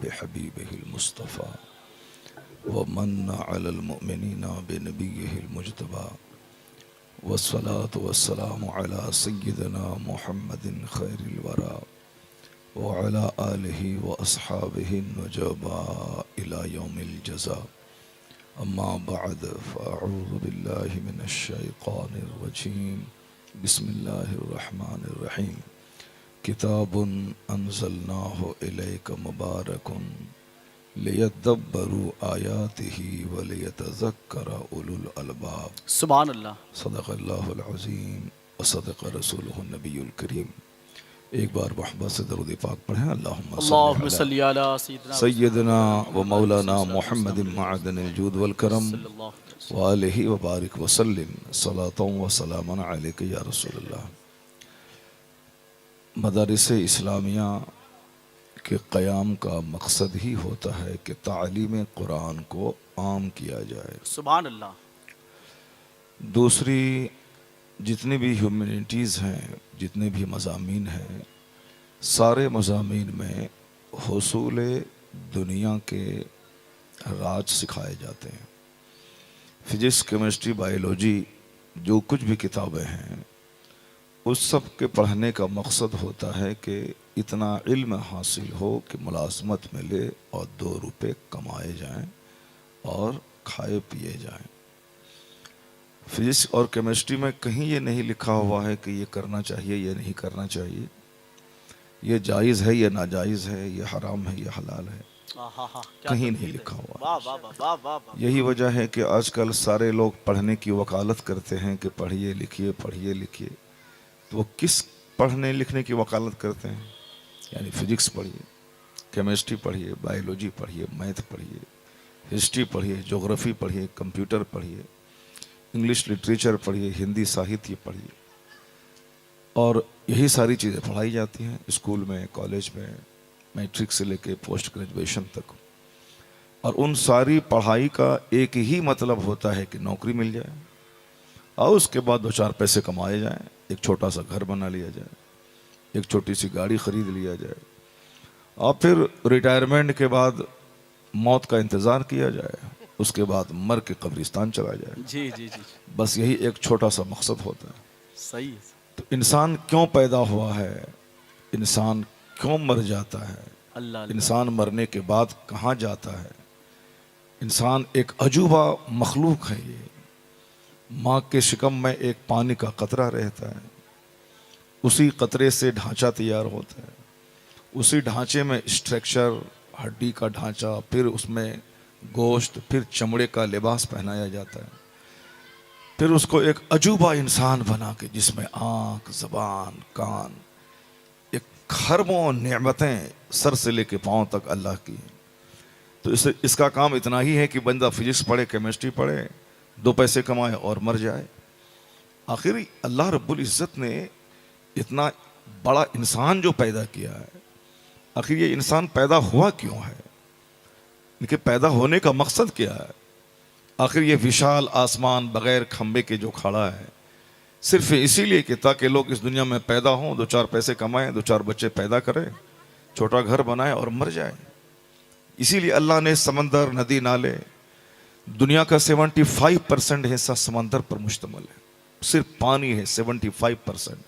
बिहबीबिहिल मुस्तफ़ा व मन्ना अलल मुमिनीना बिनबिय्यिहिल मुज्तबा वस्सलातु वस्सलामु अला सय्यिदिना मुहम्मदिन खैरिल वरा व अला आलिहि व अस्हाबिहिन नुजबा इला यौमिल जज़ा। अम्मा बअद फ़अऊज़ु बिल्लाहि मिनश शैतानिर रजीम। बिस्मिल्लाहिर रहमानिर रहीम। किताबुन अंज़लनाहु इलैका मुबारकुन लियद्दब्बरू आयातिही व लियतज़क्कर उलुल अलबाब। सुभान अल्लाह। सदक़ल्लाहुल अज़ीम व सदक़ रसूलुहुन नबियुल करीम। एक बार मोहब्बत से दरूद पाक पढ़ें। अल्लाहुम्मा सल्ली अला सय्यदना व मौलाना मुहम्मदिन मअदनिल जूद वल करम व आलिहि व बारिक व सल्लिम सलातन व सलामन अलैका या रसूलल्लाह। मदारिस इस्लामिया के क़याम का मकसद ही होता है कि तालीम कुरान को आम किया जाए। सुभान अल्लाह। दूसरी जितनी भी ह्यूमैनिटीज़ हैं, जितने भी मज़ामीन हैं, सारे मज़ामीन में हुसूल दुनिया के राज सिखाए जाते हैं। फिज़िक्स, केमिस्ट्री, बायोलॉजी, जो कुछ भी किताबें हैं, उस सब के पढ़ने का मकसद होता है कि इतना इल्म हासिल हो कि मुलाज़मत मिले और 2 रुपए कमाए जाएं और खाए पिए जाएं। फिज़िक्स और केमिस्ट्री में कहीं ये नहीं लिखा हुआ है कि ये करना चाहिए, ये नहीं करना चाहिए, ये जायज़ है, ये नाजायज़ है, ये हराम है, ये हलाल है, कहीं नहीं लिखा हुआ। यही वजह है कि आजकल सारे लोग पढ़ने की वकालत करते हैं कि पढ़िए लिखिए, पढ़िए लिखिए। तो वो किस पढ़ने लिखने की वकालत करते हैं? यानी फिज़िक्स पढ़िए, केमिस्ट्री पढ़िए, बायोलॉजी पढ़िए, मैथ पढ़िए, हिस्ट्री पढ़िए, जोग्राफ़ी पढ़िए, कंप्यूटर पढ़िए, इंग्लिश लिटरेचर पढ़िए, हिंदी साहित्य पढ़िए, और यही सारी चीज़ें पढ़ाई जाती हैं स्कूल में, कॉलेज में, मैट्रिक से लेके पोस्ट ग्रेजुएशन तक। और उन सारी पढ़ाई का एक ही मतलब होता है कि नौकरी मिल जाए और उसके बाद 2-4 पैसे कमाए जाएं, एक छोटा सा घर बना लिया जाए, एक छोटी सी गाड़ी ख़रीद लिया जाए, और फिर रिटायरमेंट के बाद मौत का इंतज़ार किया जाए, उसके बाद मर के कब्रिस्तान चला जाए। जी जी जी, बस यही एक छोटा सा मकसद होता है। सही है। तो इंसान क्यों पैदा हुआ है, इंसान क्यों मर जाता है, अल्लाह इंसान मरने के बाद कहाँ जाता है? इंसान एक अजूबा मखलूक है। ये माँ के शिकम में एक पानी का कतरा रहता है, उसी कतरे से ढांचा तैयार होता है, उसी ढांचे में स्ट्रक्चर, हड्डी का ढांचा, फिर उसमें गोश्त, फिर चमड़े का लिबास पहनाया जाता है, फिर उसको एक अजूबा इंसान बना के जिसमें आँख, ज़बान, कान, एक खरबों नेमतें सर से लेके पाँव तक अल्लाह की हैं। तो इसका काम इतना ही है कि बंदा फिजिक्स पढ़े, केमिस्ट्री पढ़े, 2 पैसे कमाए और मर जाए। आखिर अल्लाह रब्बुल इज़्ज़त ने इतना बड़ा इंसान जो पैदा किया है, आखिर ये इंसान पैदा हुआ क्यों है? इनके पैदा होने का मकसद क्या है? आखिर ये विशाल आसमान बग़ैर खंबे के जो खड़ा है, सिर्फ इसीलिए कि ताकि लोग इस दुनिया में पैदा हों, 2-4 पैसे कमाएं, 2-4 बच्चे पैदा करें, छोटा घर बनाएं और मर जाएं। इसीलिए अल्लाह ने समंदर, नदी, नाले, दुनिया का 75% हिस्सा समंदर पर मुश्तमिल है। सिर्फ पानी है 75%।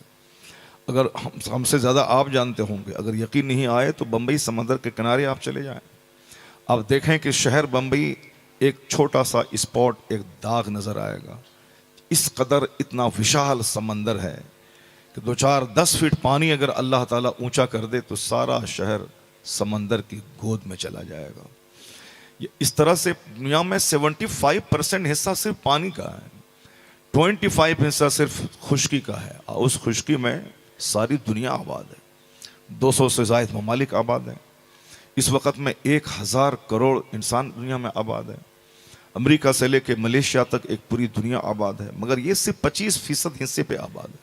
अगर हमसे ज़्यादा आप जानते होंगे, अगर यकीन नहीं आए तो बम्बई समंदर के किनारे आप चले जाएं, आप देखें कि शहर बम्बई एक छोटा सा स्पॉट, एक दाग नज़र आएगा। इस कदर इतना विशाल समंदर है कि 2-4-10 फीट पानी अगर अल्लाह ताला ऊंचा कर दे तो सारा शहर समंदर की गोद में चला जाएगा। इस तरह से दुनिया में 75% हिस्सा सिर्फ पानी का है, 25 हिस्सा सिर्फ खुश्की का है, और उस खुश्की में सारी दुनिया आबाद है। 200 से ज़ायद ममालिक आबाद हैं। इस वक्त में 1000 करोड़ इंसान दुनिया में आबाद है। अमेरिका से लेके मलेशिया तक एक पूरी दुनिया आबाद है, मगर ये सिर्फ 25% हिस्से पे आबाद है।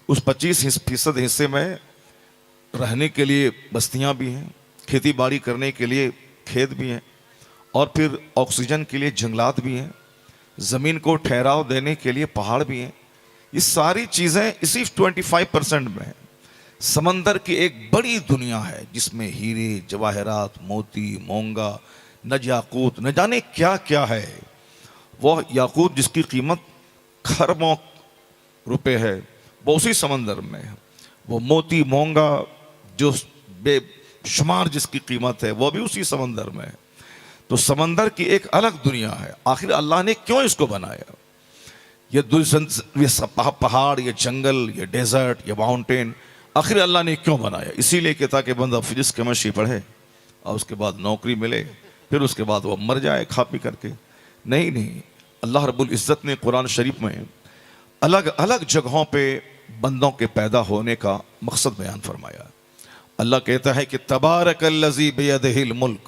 उस 25% हिस्से में रहने के लिए बस्तियां भी हैं, खेती बाड़ी करने के लिए खेत भी हैं, और फिर ऑक्सीजन के लिए जंगलात भी हैं, ज़मीन को ठहराव देने के लिए पहाड़ भी हैं। ये सारी चीज़ें इसी 25% में हैं। समंदर की एक बड़ी दुनिया है जिसमें हीरे, जवाहरात, मोती, मोंगा, न याकूत, न जाने क्या क्या है। वह याकूत जिसकी कीमत खरबों रुपए है वो उसी समंदर में है। वो मोती, मोंगा जो बेशुमार जिसकी कीमत है वो भी उसी समंदर में है। तो समंदर की एक अलग दुनिया है। आखिर अल्लाह ने क्यों इसको बनाया? ये पहाड़, ये जंगल, ये डेजर्ट, ये माउंटेन, आखिर अल्लाह ने क्यों बनाया? इसीलिए कि ताकि बंदा फिजिक्स केमिस्ट्री पढ़े और उसके बाद नौकरी मिले, फिर उसके बाद वो मर जाए खा पी करके। नहीं नहीं, अल्लाह रब्बुल इज़्ज़त ने कुरान शरीफ में अलग अलग जगहों पे बंदों के पैदा होने का मकसद बयान फरमाया। अल्लाह कहता है कि तबारकल्लज़ी बियदिहिल मुल्क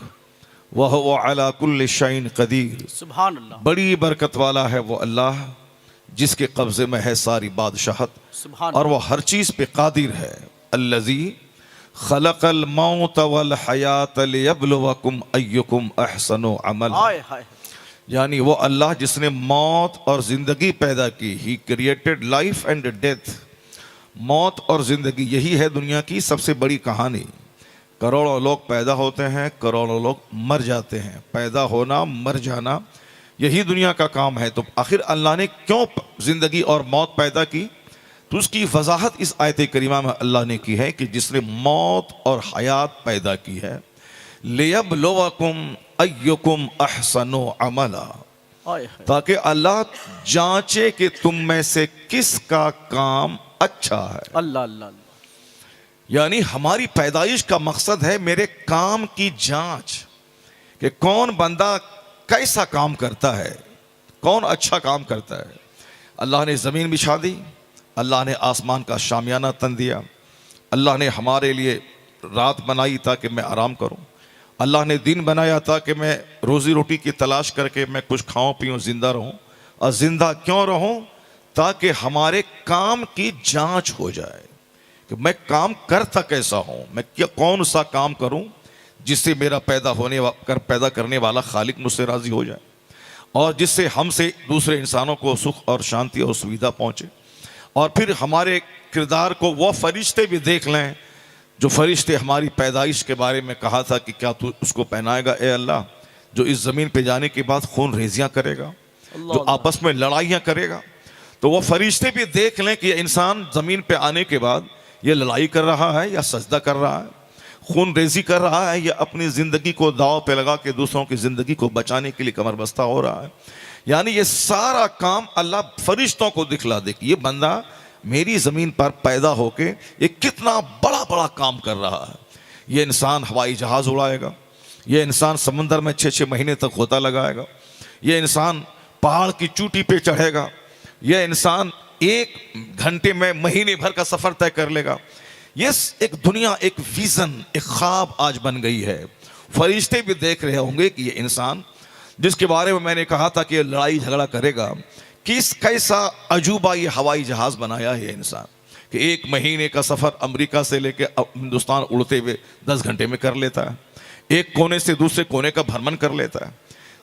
व हुवा अला कुल्लि शैइन क़दीर। सुभान अल्लाह। बड़ी बरकत वाला है वो अल्लाह जिसके कब्जे में है सारी बादशाहत सुभान और वो हर चीज पे कादिर है। अल्लज़ी खलक़ल मौत वल हयात लियब्लुवकुम अय्युकुम अहसनु अमल। हाय हाय। यानी वो अल्लाह जिसने मौत और जिंदगी पैदा की। He created life and death. मौत और जिंदगी, यही है दुनिया की सबसे बड़ी कहानी। करोड़ों लोग पैदा होते हैं, करोड़ों लोग मर जाते हैं। पैदा होना, मर जाना, यही दुनिया का काम है। तो आखिर अल्लाह ने क्यों जिंदगी और मौत पैदा की? तो उसकी वजाहत इस आयत करीमा में अल्लाह ने की है कि जिसने मौत और हयात पैदा की है, लियब्लुवकुम अय्युकुम अहसनु अमला, हाय हाय। ताकि अल्लाह जांचे कि तुम में से किसका काम अच्छा है। अल्लाह अल्लाह अल्लाह। यानी हमारी पैदाइश का मकसद है मेरे काम की जांच, कि कौन बंदा कैसा काम करता है, कौन अच्छा काम करता है। अल्लाह ने ज़मीन बिछा दी, अल्लाह ने आसमान का शामियाना तन दिया, अल्लाह ने हमारे लिए रात बनाई ताकि मैं आराम करूं, अल्लाह ने दिन बनाया ताकि मैं रोज़ी रोटी की तलाश करके मैं कुछ खाऊं पीऊं, जिंदा रहूं। और जिंदा क्यों रहूं? ताकि हमारे काम की जांच हो जाए कि मैं काम करता कैसा हूं, मैं क्या कौन सा काम करूं जिससे मेरा पैदा करने वाला खालिक मुझसे राजी हो जाए और जिससे हमसे दूसरे इंसानों को सुख और शांति और सुविधा पहुंचे। और फिर हमारे किरदार को वो फरिश्ते भी देख लें जो फरिश्ते हमारी पैदाइश के बारे में कहा था कि क्या तू उसको पहनाएगा ए अल्लाह, जो इस ज़मीन पे जाने के बाद खून रेजियाँ करेगा, जो आपस में लड़ाइयाँ करेगा। तो वो फरिश्ते भी देख लें कि ये इंसान ज़मीन पे आने के बाद ये लड़ाई कर रहा है या सजदा कर रहा है, खून रेजी कर रहा है या अपनी ज़िंदगी को दाव पे लगा के दूसरों की ज़िंदगी को बचाने के लिए कमर बस्ता हो रहा है। यानी ये सारा काम अल्लाह फरिश्तों को दिखला दे कि ये बंदा मेरी ज़मीन पर पैदा होके ये कितना बड़ा बड़ा काम कर रहा है। ये इंसान हवाई जहाज़ उड़ाएगा, ये इंसान समंदर में 6-6 महीने तक गोता लगाएगा, ये इंसान पहाड़ की चोटी पे चढ़ेगा, ये इंसान 1 घंटे में महीने भर का सफ़र तय कर लेगा। ये एक दुनिया, एक विज़न, एक ख्वाब आज बन गई है। फरिश्ते भी देख रहे होंगे कि ये इंसान जिसके बारे में मैंने कहा था कि ये लड़ाई झगड़ा करेगा, कैसा अजूबा ये हवाई जहाज़ बनाया है ये इंसान कि 1 महीने का सफ़र अमेरिका से लेकर हिंदुस्तान उड़ते हुए 10 घंटे में कर लेता है। एक कोने से दूसरे कोने का भ्रमण कर लेता है।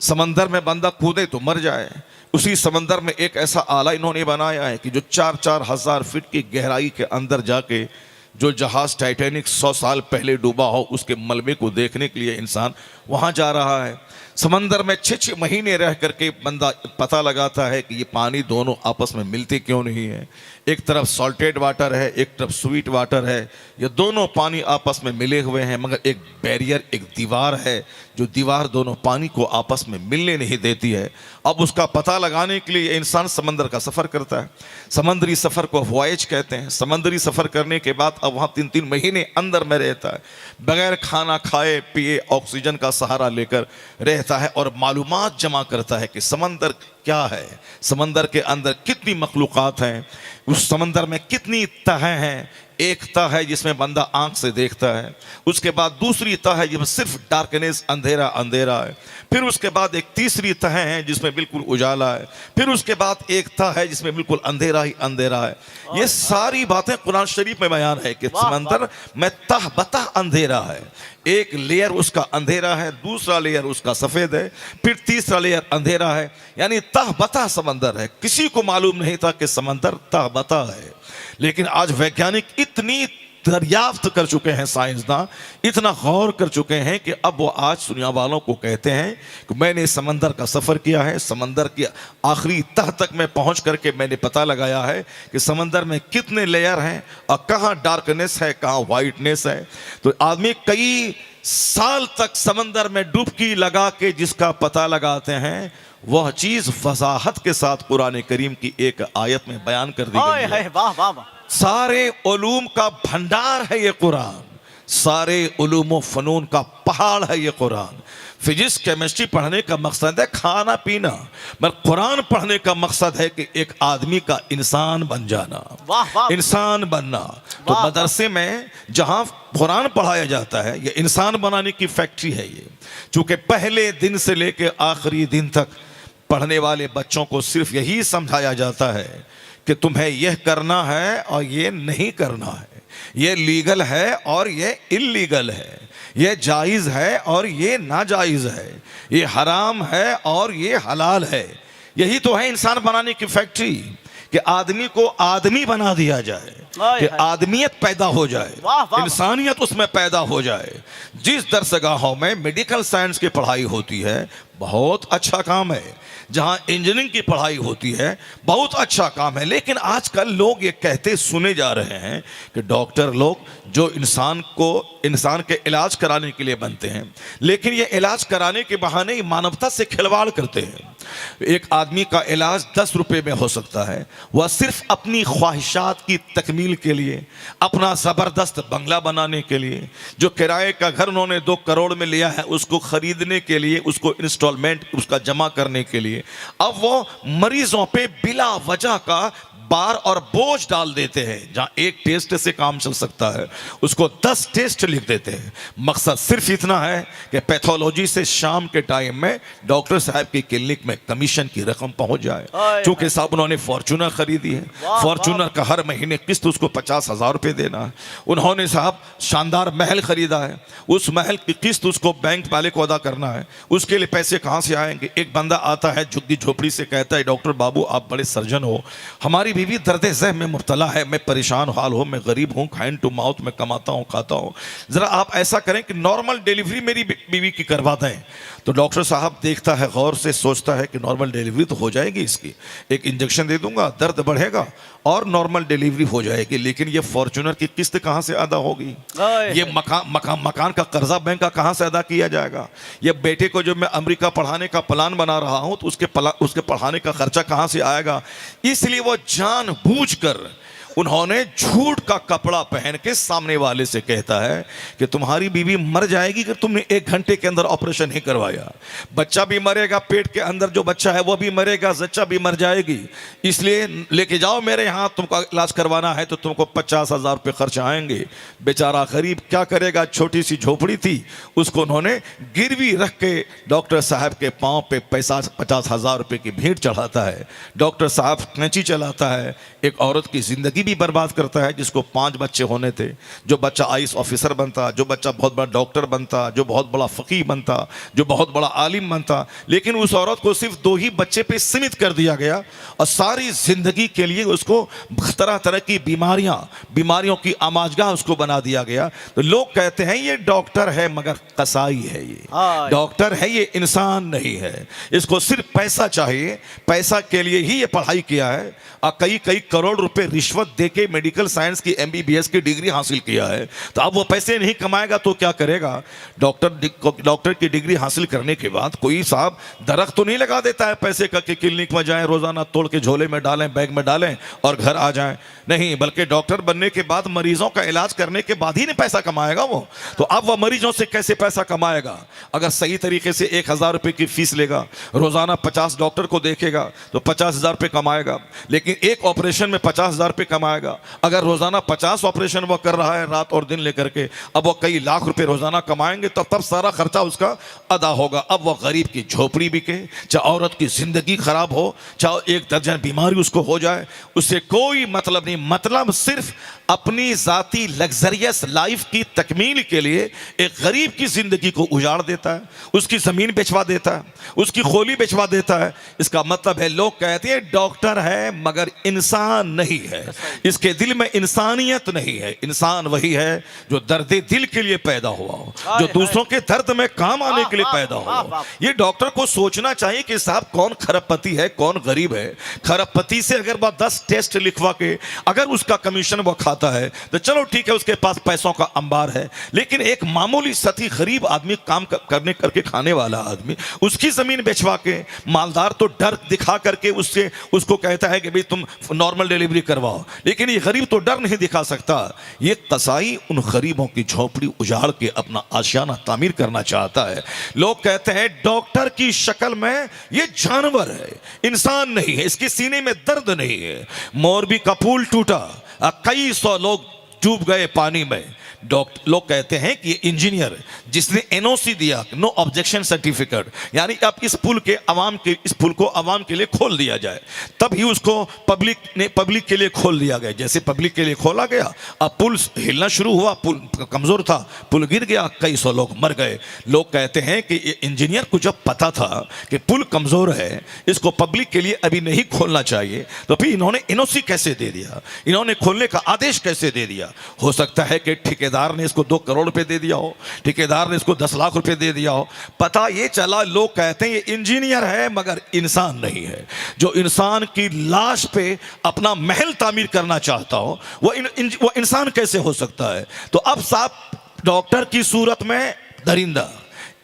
समंदर में बंदा कूदे तो मर जाए, उसी समंदर में एक ऐसा आला इन्होंने बनाया है कि जो 4-4 हज़ार फीट की गहराई के अंदर जाके जो जहाज़ टाइटैनिक 100 साल पहले डूबा हो उसके मलबे को देखने के लिए इंसान वहाँ जा रहा है। समंदर में 6-6 महीने रह करके बंदा पता लगाता है कि ये पानी दोनों आपस में मिलते क्यों नहीं है। एक तरफ सॉल्टेड वाटर है, एक तरफ स्वीट वाटर है, ये दोनों पानी आपस में मिले हुए हैं, मगर एक बैरियर, एक दीवार है जो दीवार दोनों पानी को आपस में मिलने नहीं देती है। अब उसका पता लगाने के लिए इंसान समंदर का सफ़र करता है। समंदरी सफ़र को वॉयज कहते हैं। समंदरी सफ़र करने के बाद अब वहाँ 3-3 महीने अंदर में रहता है, बगैर खाना खाए पिए ऑक्सीजन का सहारा लेकर रहता है और मालूमात जमा करता है कि समंदर क्या है, समंदर के अंदर कितनी मखलूक़ात हैं, उस समंदर में कितनी तहें हैं। एक तह है जिसमें बंदा आंख से देखता है, उसके बाद दूसरी तह है जिसमें सिर्फ डार्कनेस, अंधेरा अंधेरा है, फिर उसके बाद एक तीसरी तह है जिसमें बिल्कुल उजाला है, फिर उसके बाद एक तह है जिसमें बिल्कुल अंधेरा ही अंधेरा है। ये सारी बातें कुरान शरीफ में बयान है कि समंदर में तह बतह अंधेरा है। एक लेयर उसका अंधेरा है, दूसरा लेयर उसका सफ़ेद है, फिर तीसरा लेयर अंधेरा है, यानी तह बतह समंदर है। किसी को मालूम नहीं था कि समंदर तह बतह है, लेकिन आज वैज्ञानिक इतनी दरियाफ्त कर चुके हैं साइंसदान, इतना गौर कर चुके हैं कि अब वो आज दुनिया वालों को कहते हैं कि मैंने समंदर का सफ़र किया है, समंदर की आखिरी तह तक मैं पहुंच करके मैंने पता लगाया है कि समंदर में कितने लेयर हैं और कहाँ डार्कनेस है, कहाँ वाइटनेस है। तो आदमी कई साल तक समंदर में डुबकी लगा के जिसका पता लगाते हैं, वह चीज वजाहत के साथ कुरान करीम की एक आयत में बयान कर दी गई है। वाह वाह वाह। सारे उलूम का भंडार है ये कुरान, सारे उलूम फनून का पहाड़ है ये कुरान। फिजिक्स केमिस्ट्री पढ़ने का मकसद है खाना पीना, मगर कुरान पढ़ने का मकसद है कि एक आदमी का इंसान बन जाना, वाह वाह। इंसान बनना। तो वाह। मदरसे में जहां कुरान पढ़ाया जाता है, ये इंसान बनाने की फैक्ट्री है ये। चूंकि पहले दिन से लेकर आखिरी दिन तक पढ़ने वाले बच्चों को सिर्फ यही समझाया जाता है कि तुम्हें यह करना है और यह नहीं करना है, यह लीगल है और यह इल्लीगल है, यह जायज़ है और यह नाजायज़ है, यह हराम है और यह हलाल है। यही तो है इंसान बनाने की फैक्ट्री, कि आदमी को आदमी बना दिया जाए, कि आदमियत पैदा हो जाए, वाह वाह। इंसानियत उसमें पैदा हो जाए। जिस दरसगाहों में मेडिकल साइंस की पढ़ाई होती है, बहुत अच्छा काम है। जहां इंजीनियरिंग की पढ़ाई होती है, बहुत अच्छा काम है। लेकिन आजकल लोग ये कहते सुने जा रहे हैं कि डॉक्टर लोग जो इंसान के इलाज कराने के लिए बनते हैं, लेकिन ये इलाज कराने के बहाने मानवता से खिलवाड़ करते हैं। एक आदमी का इलाज 10 रुपए में हो सकता है, वह सिर्फ अपनी ख्वाहिशात की तकमील के लिए, अपना ज़बरदस्त बंगला बनाने के लिए, जो किराए का घर उन्होंने 2 करोड़ में लिया है उसको खरीदने के लिए, उसको इंस्टॉलमेंट उसका जमा करने के लिए, अब वो मरीजों पे बिला वजह का बार और बोझ डाल देते हैं। जहां एक टेस्ट से काम चल सकता है, उसको 10 टेस्ट लिख देते हैं। मकसद सिर्फ इतना है कि पैथोलॉजी से शाम के टाइम में डॉक्टर साहब की क्लिनिक में कमीशन की रकम पहुंच जाए। क्योंकि साहब उन्होंने फॉर्चूनर खरीदी है, फॉर्चूनर का हर महीने किस्त उसको 50,000 रुपये देना है। उन्होंने साहब शानदार महल खरीदा है, उस महल की किस्त उसको बैंक वाले को अदा करना है। उसके लिए पैसे कहाँ से आएंगे? एक बंदा आता है झुग्गी झोपड़ी से, कहता है डॉक्टर बाबू आप बड़े सर्जन हो, हमारी बीवी दर्द ज़ह में मुब्तला है, मैं परेशान हाल हूँ, मैं गरीब हूँ, हैंड टू माउथ में कमाता हूँ खाता हूँ, ज़रा आप ऐसा करें कि नॉर्मल डिलीवरी मेरी बीवी की करवा दें। तो डॉक्टर साहब देखता है, गौर से सोचता है कि नॉर्मल डिलीवरी तो हो जाएगी इसकी, एक इंजेक्शन दे दूंगा, दर्द बढ़ेगा और नॉर्मल डिलीवरी हो जाएगी। लेकिन ये फॉर्चूनर की किस्त कहाँ से अदा होगी? ये मकान का कर्जा बैंक का कहाँ से अदा किया जाएगा? ये बेटे को जो मैं अमेरिका पढ़ाने का प्लान बना रहा हूँ, तो उसके पढ़ाने का खर्चा कहाँ से आएगा? इसलिए वो जानबूझकर उन्होंने झूठ का कपड़ा पहन के सामने वाले से कहता है कि तुम्हारी बीवी मर जाएगी कि तुमने 1 घंटे के अंदर ऑपरेशन नहीं करवाया, बच्चा भी मरेगा, पेट के अंदर जो बच्चा है वो भी मरेगा, जच्चा भी मर जाएगी, इसलिए लेके जाओ मेरे यहाँ, तुमको इलाज करवाना है तो तुमको 50,000 रुपये खर्च आएंगे। बेचारा गरीब क्या करेगा, छोटी सी झोपड़ी थी, उसको उन्होंने गिरवी रख के डॉक्टर साहब के पाँव पे 50,000 रुपये की भेंट चढ़ाता है। डॉक्टर साहब कैंची चलाता है, एक औरत की जिंदगी भी बर्बाद करता है, जिसको 5 बच्चे होने थे, जो बच्चा आईएएस ऑफिसर बनता, जो बच्चा बहुत बड़ा डॉक्टर बनता, जो बहुत बड़ा फकीह बनता, जो बहुत बड़ा आलिम बनता। लेकिन उस औरत को सिर्फ 2 ही बच्चे पे सीमित कर दिया गया और सारी जिंदगी के लिए उसको तरह तरह की बीमारियों की आमाजगाह उसको बना दिया गया। तो लोग कहते हैं ये डॉक्टर है मगर कसाई है, ये डॉक्टर है, ये इंसान नहीं है, इसको सिर्फ पैसा चाहिए, पैसा के लिए ही ये पढ़ाई किया है और कई करोड़ रुपए रिश्वत देके मेडिकल साइंस की MBBS की डिग्री हासिल किया है। तो अब वो पैसे नहीं कमाएगा तो क्या करेगा? डॉक्टर की डिग्री हासिल करने के बाद कोई साहब दरख्त तो नहीं लगा देता है पैसे का कि क्लिनिक में जाएं, रोजाना तोड़ के झोले में डालें, बैग में डालें और घर आ जाएं। नहीं, बल्कि डॉक्टर बनने के बाद मरीजों का इलाज करने के बाद ही नहीं पैसा कमाएगा वो। तो अब वह मरीजों से कैसे पैसा कमाएगा? अगर सही तरीके से 1,000 रुपये की फीस लेगा, रोजाना 50 डॉक्टर को देखेगा तो 50,000 रुपये कमाएगा, लेकिन एक ऑपरेशन में 50,000 रुपये कमाएगा। अगर रोजाना 50 ऑपरेशन वो कर रहा है रात और दिन लेकर के, अब वो कई लाख रुपए रोजाना कमाएंगे, तब सारा खर्चा उसका अदा होगा। अब वो गरीब की झोपड़ी बिके, चाहे औरत की जिंदगी खराब हो, चाहे 1 दर्जन बीमारी उसको हो जाए, उससे कोई मतलब नहीं। मतलब सिर्फ अपनी जाती लग्जरियस लाइफ की तकमील के लिए एक गरीब की जिंदगी को उजाड़ देता है, उसकी जमीन बेचवा देता है, उसकी खोली बेचवा देता है। इसका मतलब है लोग कहते हैं डॉक्टर है मगर इंसान नहीं है, इसके दिल में इंसानियत नहीं है। इंसान वही है जो दर्द दिल के लिए पैदा हुआ हो, जो दूसरों के दर्द में काम आने के लिए पैदा हुआ। ये डॉक्टर को सोचना चाहिए कि साहब कौन खरबपति है, कौन गरीब है। खरबपति से अगर वह 10 टेस्ट लिखवा के अगर उसका कमीशन वो खाता है तो चलो ठीक है, उसके पास पैसों का अंबार है। लेकिन एक मामूली सती गरीब आदमी, काम करने करके खाने वाला आदमी, उसकी जमीन बेचवा के मालदार तो डर दिखा करके उसको कहता है कि भाई तुम नॉर्मल डिलीवरी करवाओ, लेकिन ये गरीब तो डर नहीं दिखा सकता। ये कसाई उन गरीबों की झोपड़ी उजाड़ के अपना आशियाना तामीर करना चाहता है। लोग कहते हैं डॉक्टर की शक्ल में ये जानवर है, इंसान नहीं है, इसके सीने में दर्द नहीं है। मोरबी का पुल टूटा, कई सौ लोग डूब गए पानी में। लोग कहते हैं कि इंजीनियर जिसने एनओसी दिया, नो ऑब्जेक्शन सर्टिफिकेट, यानी अब इस पुल को अवाम के लिए खोल दिया जाए, तब ही उसको पब्लिक के लिए खोल दिया गया। जैसे पब्लिक के लिए खोला गया, अब पुल हिलना शुरू हुआ, पुल कमजोर था, पुल गिर गया, कई सौ लोग मर गए। लोग कहते हैं कि इंजीनियर को जब पता था कि पुल कमजोर है, इसको पब्लिक के लिए अभी नहीं खोलना चाहिए, तो फिर इन्होंने एनओसी कैसे दे दिया, इन्होंने खोलने का आदेश कैसे दे दिया। हो सकता है कि ठेकेदार ने इसको 2 करोड़ रुपए दे दिया हो, ठेकेदार ने इसको 10 लाख रुपए दे दिया हो, पता ये चला। लोग कहते हैं ये इंजीनियर है मगर इंसान नहीं है। जो इंसान की लाश पे अपना महल तामीर करना चाहता हो वो इंसान कैसे हो सकता है। तो अब साहब डॉक्टर की सूरत में दरिंदा,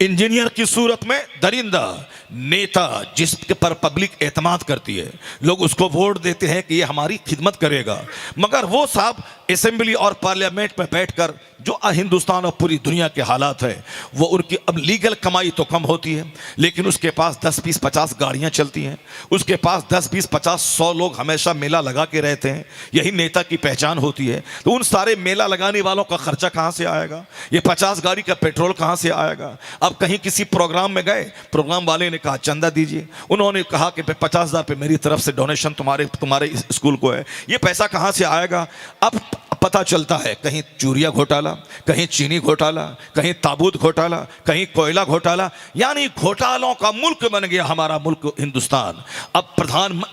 इंजीनियर की सूरत में दरिंदा, नेता जिस पर पब्लिक एतमाद करती है, लोग उसको वोट देते हैं कि ये हमारी खिदमत करेगा, मगर वो साहब असेंबली और पार्लियामेंट में बैठकर जो हिंदुस्तान और पूरी दुनिया के हालात है, वो उनकी अब लीगल कमाई तो कम होती है, लेकिन उसके पास 10, 20, 50 गाड़ियां चलती हैं, उसके पास 10, 20, 50, 100 लोग हमेशा मेला लगा के रहते हैं। यही नेता की पहचान होती है। तो उन सारे मेला लगाने वालों का खर्चा कहां से आएगा, ये 50 गाड़ी का पेट्रोल कहां से आएगा। अब कहीं किसी प्रोग्राम में गए, प्रोग्राम वाले ने कहा चंदा दीजिए, उन्होंने कहा कि 50,000 रुपये मेरी तरफ से डोनेशन तुम्हारे स्कूल को है, ये पैसा कहां से आएगा। अब पता चलता है कहीं चूरिया घोटाला, कहीं चीनी घोटाला, कहीं ताबूत घोटाला, कहीं कोयला घोटाला, यानी घोटालों का मुल्क बन गया हमारा मुल्क हिंदुस्तान। अब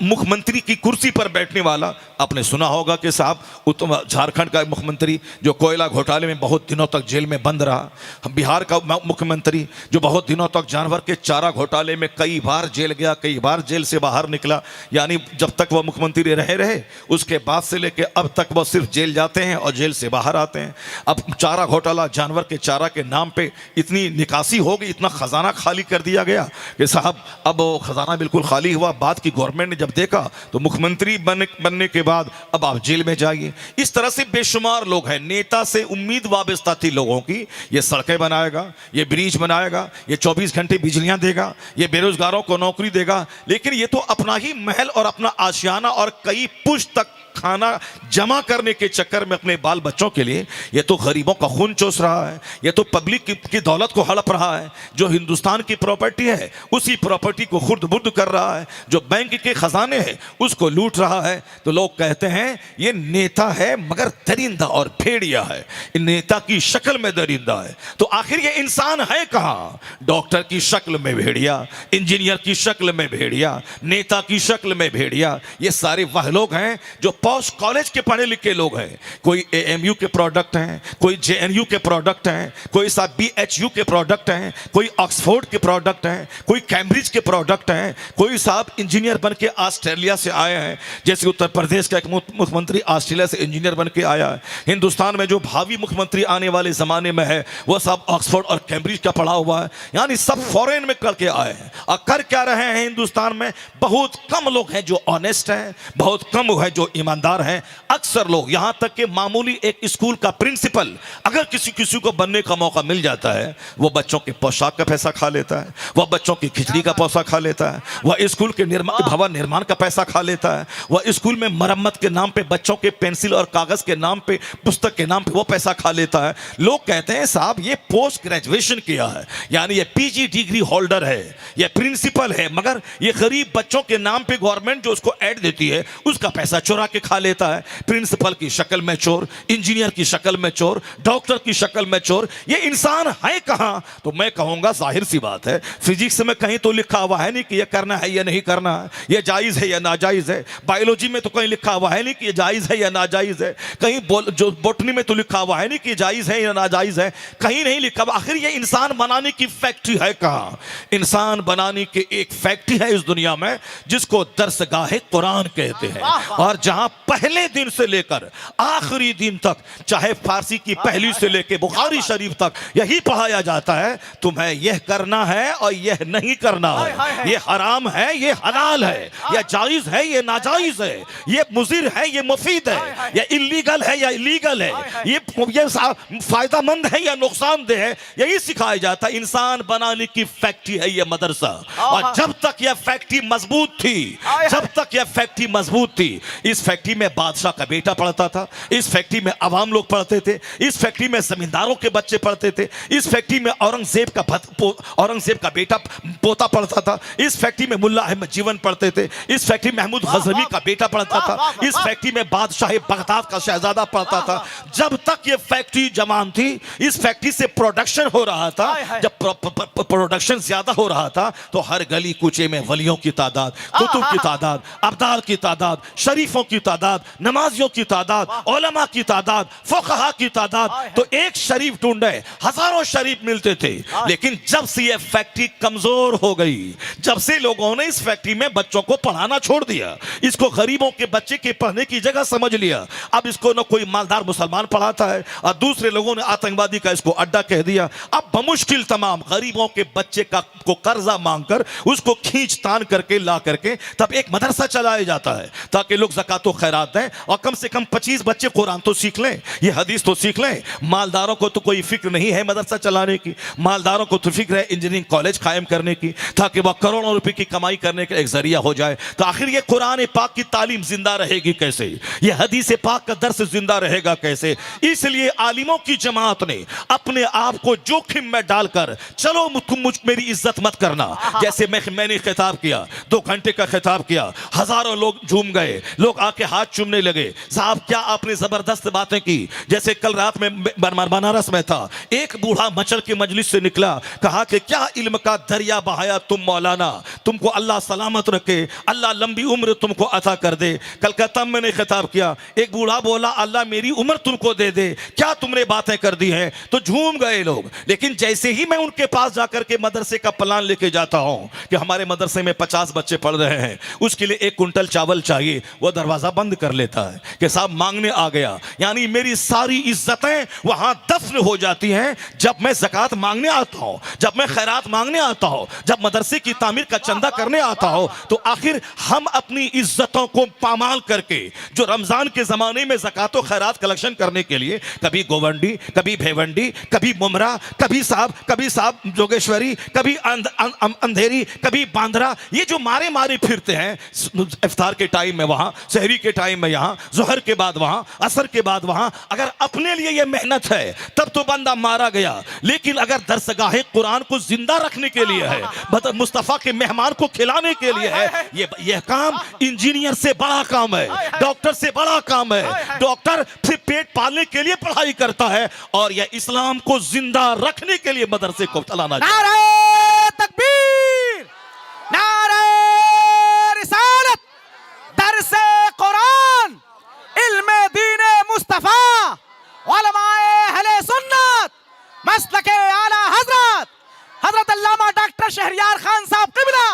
मुख्यमंत्री की कुर्सी पर बैठने वाला, आपने सुना होगा कि साहब झारखंड का मुख्यमंत्री जो कोयला घोटाले में बहुत दिनों तक जेल में बंद रहा, बिहार का मुख्यमंत्री जो बहुत दिनों तक जानवर के चारा घोटाले में कई बार जेल गया, कई बार जेल से बाहर निकला, यानी जब तक वह मुख्यमंत्री रहे उसके बाद से लेकर अब तक वह सिर्फ जेल जाते हैं और जेल से बाहर आते हैं। अब चारा घोटाला, जानवर के चारा के नाम पे इतनी निकासी हो गई, इतना खजाना खाली कर दिया गया कि साहब अब वो खजाना बिल्कुल खाली हुआ। बाद की गवर्नमेंट ने जब देखा तो मुख्यमंत्री बनने के बाद अब आप जेल में जाइए। इस तरह से बेशुमार लोग हैं, नेता से उम्मीद वाबस्ता थी लोगों की, ये सड़कें बनाएगा, ये ब्रिज बनाएगा, ये 24 घंटे बिजलियां देगा, ये बेरोजगारों को नौकरी देगा, लेकिन ये तो अपना ही महल और अपना आशियाना और कई पुश्त तक खाना जमा करने के चक्कर में अपने बाल बच्चों के लिए ये तो गरीबों का खून चूस रहा है, ये तो पब्लिक की दौलत को हड़प रहा है। जो हिंदुस्तान की प्रॉपर्टी है उसी प्रॉपर्टी को खुर्द-बुर्द कर रहा है, जो बैंक के खजाने हैं उसको लूट रहा है। तो लोग कहते हैं ये नेता है मगर दरिंदा और भेड़िया है, नेता की शक्ल में दरिंदा है। तो आखिर ये इंसान है कहां? डॉक्टर की शक्ल में भेड़िया, इंजीनियर की शक्ल में भेड़िया, नेता की शक्ल में भेड़िया। ये सारे वह लोग हैं जो पोस्ट कॉलेज के पढ़े लिखे लोग हैं, कोई एएमयू के प्रोडक्ट हैं, कोई जेएनयू के प्रोडक्ट हैं, कोई साहब बीएचयू के प्रोडक्ट हैं, कोई ऑक्सफोर्ड के प्रोडक्ट हैं, कोई कैम्ब्रिज के प्रोडक्ट हैं, कोई साहब इंजीनियर बन के ऑस्ट्रेलिया से आए हैं। जैसे उत्तर प्रदेश का एक मुख्यमंत्री ऑस्ट्रेलिया से इंजीनियर बन के आया है। हिंदुस्तान में जो भावी मुख्यमंत्री आने वाले जमाने में है वो सब ऑक्सफोर्ड और कैम्ब्रिज का पढ़ा हुआ है, यानी सब फॉरेन में करके आए हैं। और कर क्या रहे हैं हिंदुस्तान में? बहुत कम लोग हैं जो ऑनेस्ट हैं, बहुत कम है जो ईमानदार हैं। अक्सर लोग, यहां तक कि मामूली एक स्कूल का प्रिंसिपल अगर किसी को बनने का मौका मिल जाता है, वो बच्चों के पोशाक का पैसा खा लेता है, वह बच्चों की खिचड़ी का पैसा खा लेता है, वह स्कूल के भवन निर्माण का पैसा खा लेता है, वह स्कूल में मरम्मत के नाम पे, बच्चों के पेंसिल और कागज के नाम पे, पुस्तक के नाम पे वो पैसा खा लेता है। लोग कहते हैं साहब ये पोस्ट ग्रेजुएशन किया है, यानी ये पीजी डिग्री होल्डर है, ये प्रिंसिपल है, मगर ये गरीब बच्चों के नाम पे गवर्नमेंट जो उसको ऐड देती है उसका पैसा चुरा के लिखा लेता है, प्रिंसिपल की शक्ल में चोर, इंजीनियर की शक्ल में चोर, डॉक्टर की शक्ल में चोर। ये इंसान है कहां? तो मैं कहूंगा जाहिर सी बात है, फिजिक्स में कहीं तो लिखा हुआ है नहीं कि ये करना है या नहीं करना है, ये जायज है या नाजायज है। बायोलॉजी में तो कहीं लिखा हुआ है नहीं कि ये जायज है या नाजायज है। कहीं जो बोटनी में तो लिखा हुआ है नहीं कि जायज है या नाजायज है, कहीं नहीं लिखा हुआ। आखिर ये इंसान बनाने की फैक्ट्री है कहां? इंसान बनाने की एक फैक्ट्री है इस दुनिया में जिसको दरसगाह कुरान कहते हैं, और जहां पहले दिन से लेकर आखिरी दिन तक, चाहे फारसी की पहली से लेकर बुखारी शरीफ तक, यही पढ़ाया जाता है तुम्हें यह करना है और यह नहीं करना है, ये हराम है, ये हलाल है, यह जायज है, ये नाजायज है, ये मुजिर है, ये मुफीद है, ये इलीगल है या इलीगल है, ये फायदामंद है या नुकसानदेह है। यही सिखाया जाता है। इंसान बनाने की फैक्ट्री है ये मदरसा। और जब तक यह फैक्ट्री मजबूत थी, जब तक यह फैक्ट्री मजबूत थी, इस फैक्ट्री में बादशाह का बेटा पढ़ता था, इस फैक्ट्री में अवाम लोग पढ़ते थे, इस फैक्ट्री में जमींदारों के बच्चे पढ़ते थे, इस फैक्ट्री में औरंगजेब का बेटा पोता पढ़ता था, इस फैक्ट्री में मुल्ला अहमद जीवन पढ़ते थे, इस फैक्ट्री में महमूद गजनवी का बेटा पढ़ता था, इस फैक्ट्री में बादशाह बगदाद का शहजादा पढ़ता था। जब तक ये फैक्ट्री जमान थी, इस फैक्ट्री से प्रोडक्शन हो रहा था। जब प्रोडक्शन ज्यादा हो रहा था तो हर गली कूचे में वलियों की तादाद, कुतुब की तादाद, अब्दाल की तादाद, शरीफों की तादाद, नमाजियों की तादाद, उलमा की तादाद, फुकहा की तादाद। तो एक शरीफ ढूंढे हजारों शरीफ मिलते थे। लेकिन जब से ये फैक्ट्री कमजोर हो गई, जब से लोगों ने इस फैक्ट्री में बच्चों को पढ़ाना छोड़ दिया, इसको गरीबों के बच्चे के पढ़ने की जगह समझ लिया, अब इसको न कोई मालदार मुसलमान पढ़ाता है और दूसरे लोगों ने आतंकवादी का इसको अड्डा कह दिया। अब बमुश्किल तमाम गरीबों के बच्चे को कर्जा मांगकर उसको खींच तान करके ला करके तब एक मदरसा चलाया जाता है ताकि लोग ज़कात व खैरात दें और कम से कम 25 बच्चे कुरान तो सीख लें, ये हदीस तो सीख लें। मालदारों को तो कोई फिक्र नहीं है मदरसा चलाने की, मालदारों को तो फिक्र है इंजीनियरिंग कॉलेज कायम करने की ताकि वह करोड़ों रुपए की कमाई करने का एक जरिया हो जाए। तो आखिर ये कुरान पाक की तालीम जिंदा रहेगी कैसे? ये हदीस पाक का दर्स जिंदा रहेगा कैसे? इसलिए आलिमों की जमात ने अपने आप को जोखिम में डालकर, चलो मेरी इज्जत मत करना, जैसे मैंने खिताब किया, 2 घंटे का खिताब किया, हजारों लोग झूम गए, लोग आके हाथ चूमने लगे। साहब क्या आपने जबरदस्त बातें की। जैसे कल रात में बनारस में था, एक बूढ़ा मचल की मजलिस से निकला, कहा कि क्या इल्म का दरिया बहाया तुम मौलाना, तुमको अल्लाह सलामत रखे, अल्लाह लंबी उम्र तुमको अता कर दे। कलकत्ता में मैंने खिताब किया, एक बूढ़ा बोला अल्लाह मेरी उम्र तुमको दे दे, क्या तुमने बातें कर दी हैं। तो झूम गए लोग। लेकिन जैसे ही मैं उनके पास जाकर के मदरसे का प्लान लेके जाता हूं कि हमारे मदरसे में 50 बच्चे पढ़ रहे हैं, उसके लिए 1 कुंटल चावल चाहिए, वो दरवाजा बंद कर लेता है कि साहब मांगने आ गया। यानी मेरी सारी इज्जतें वहां दफन हो जाती हैं जब मैं ज़कात मांगने आता हूं, जब मैं खैरात मांगने आता हूं, जब मदरसे की तामीर का चंदा करने आता हूं। तो आखिर हम अपनी इज्जतों को पामाल करके, जो रमजान के जमाने में ज़कात व खैरात कलेक्शन करने के लिए कभी गोवंडी, कभी भेवंडी, कभी मुमरा, कभी साहब जोगेश्वरी, कभी अंधेरी, कभी बांद्रा, ये जो मारे फिरते हैं इफ्तार के टाइम में वहां, सहरी के टाइम में यहां, जोहर के बाद वहां, असर के बाद वहां। अगर अपने लिए ये मेहनत है तब तो बंदा मारा गया, लेकिन अगर दरसगाह कुरान को जिंदा रखने के लिए है, मतलब मुस्तफा के मेहमान को खिलाने के लिए है, यह काम इंजीनियर से बड़ा काम है, डॉक्टर से बड़ा काम है। डॉक्टर सिर्फ पेट पालने के लिए पढ़ाई करता है और यह इस्लाम को जिंदा रखने के लिए मदरसे को चलाना चाहिए। नारे तकबीर, नारे रिसालत, दरसे कुरान, इल्मे दीने मुस्तफा, उलमाए अहले सुन्नत, मसलके आला हजरत अल्लामा डॉक्टर शहरियार खान साहब किबला।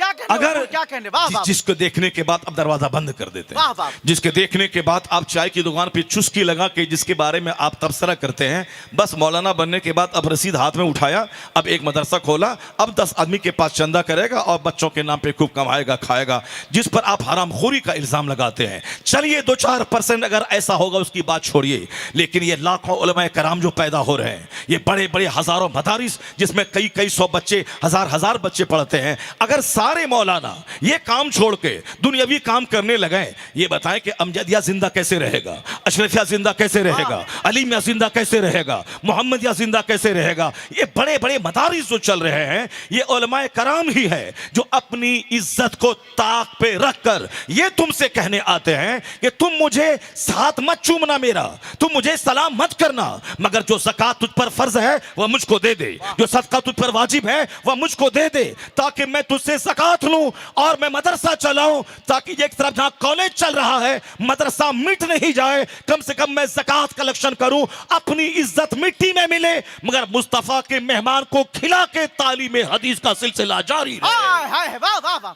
क्या कहने जिसको देखने के बाद अब दरवाजा बंद कर देते हैं, जिसके देखने के बाद आप चाय की दुकान पे चुस्की लगा के जिसके बारे में आप तबसरा करते हैं, बस मौलाना बनने के बाद अब रसीद हाथ में उठाया, अब एक मदरसा खोला, अब 10 आदमी के पास चंदा करेगा और बच्चों के नाम पे खूब कमाएगा खाएगा, जिस पर आप हरामखोरी का इल्जाम लगाते हैं। चलिए 2-4% अगर ऐसा होगा उसकी बात छोड़िए, लेकिन ये लाखों उलमाए कराम जो पैदा हो रहे हैं, ये बड़े बड़े हजारों मदारिस जिसमें कई सौ बच्चे, हजार बच्चे पढ़ते हैं, अगर हमारे मौलाना ये काम छोड़ के दुनियावी काम करने लगे, ये बताएं कि अमजदिया जिंदा कैसे रहेगा, अशरफिया जिंदा कैसे रहेगा, अली मियां जिंदा कैसे रहेगा, मोहम्मदिया जिंदा कैसे रहेगा। ये बड़े बड़े मदारिस जो चल रहे हैं ये उलमाए कराम ही है जो अपनी इज्जत को ताक पे रखकर ये तुमसे कहने आते हैं कि तुम मुझे हाथ मत चूमना मेरा, तुम मुझे सलाम मत करना, मगर जो ज़कात तुझ पर फर्ज है वह मुझको दे दे, जो सदका तुझ पर वाजिब है वह मुझको दे दे, ताकि मैं तुझसे ज़कात लूं और मैं मदरसा चलाऊं, ताकि एक तरफ जहां कॉलेज चल रहा है मदरसा मिट नहीं जाए, कम से कम मैं ज़कात कलेक्शन करूं, अपनी इज्जत मिट्टी में मिले, मगर मुस्तफा के मेहमान को खिला के तालीम हदीस का सिलसिला जारी रहे,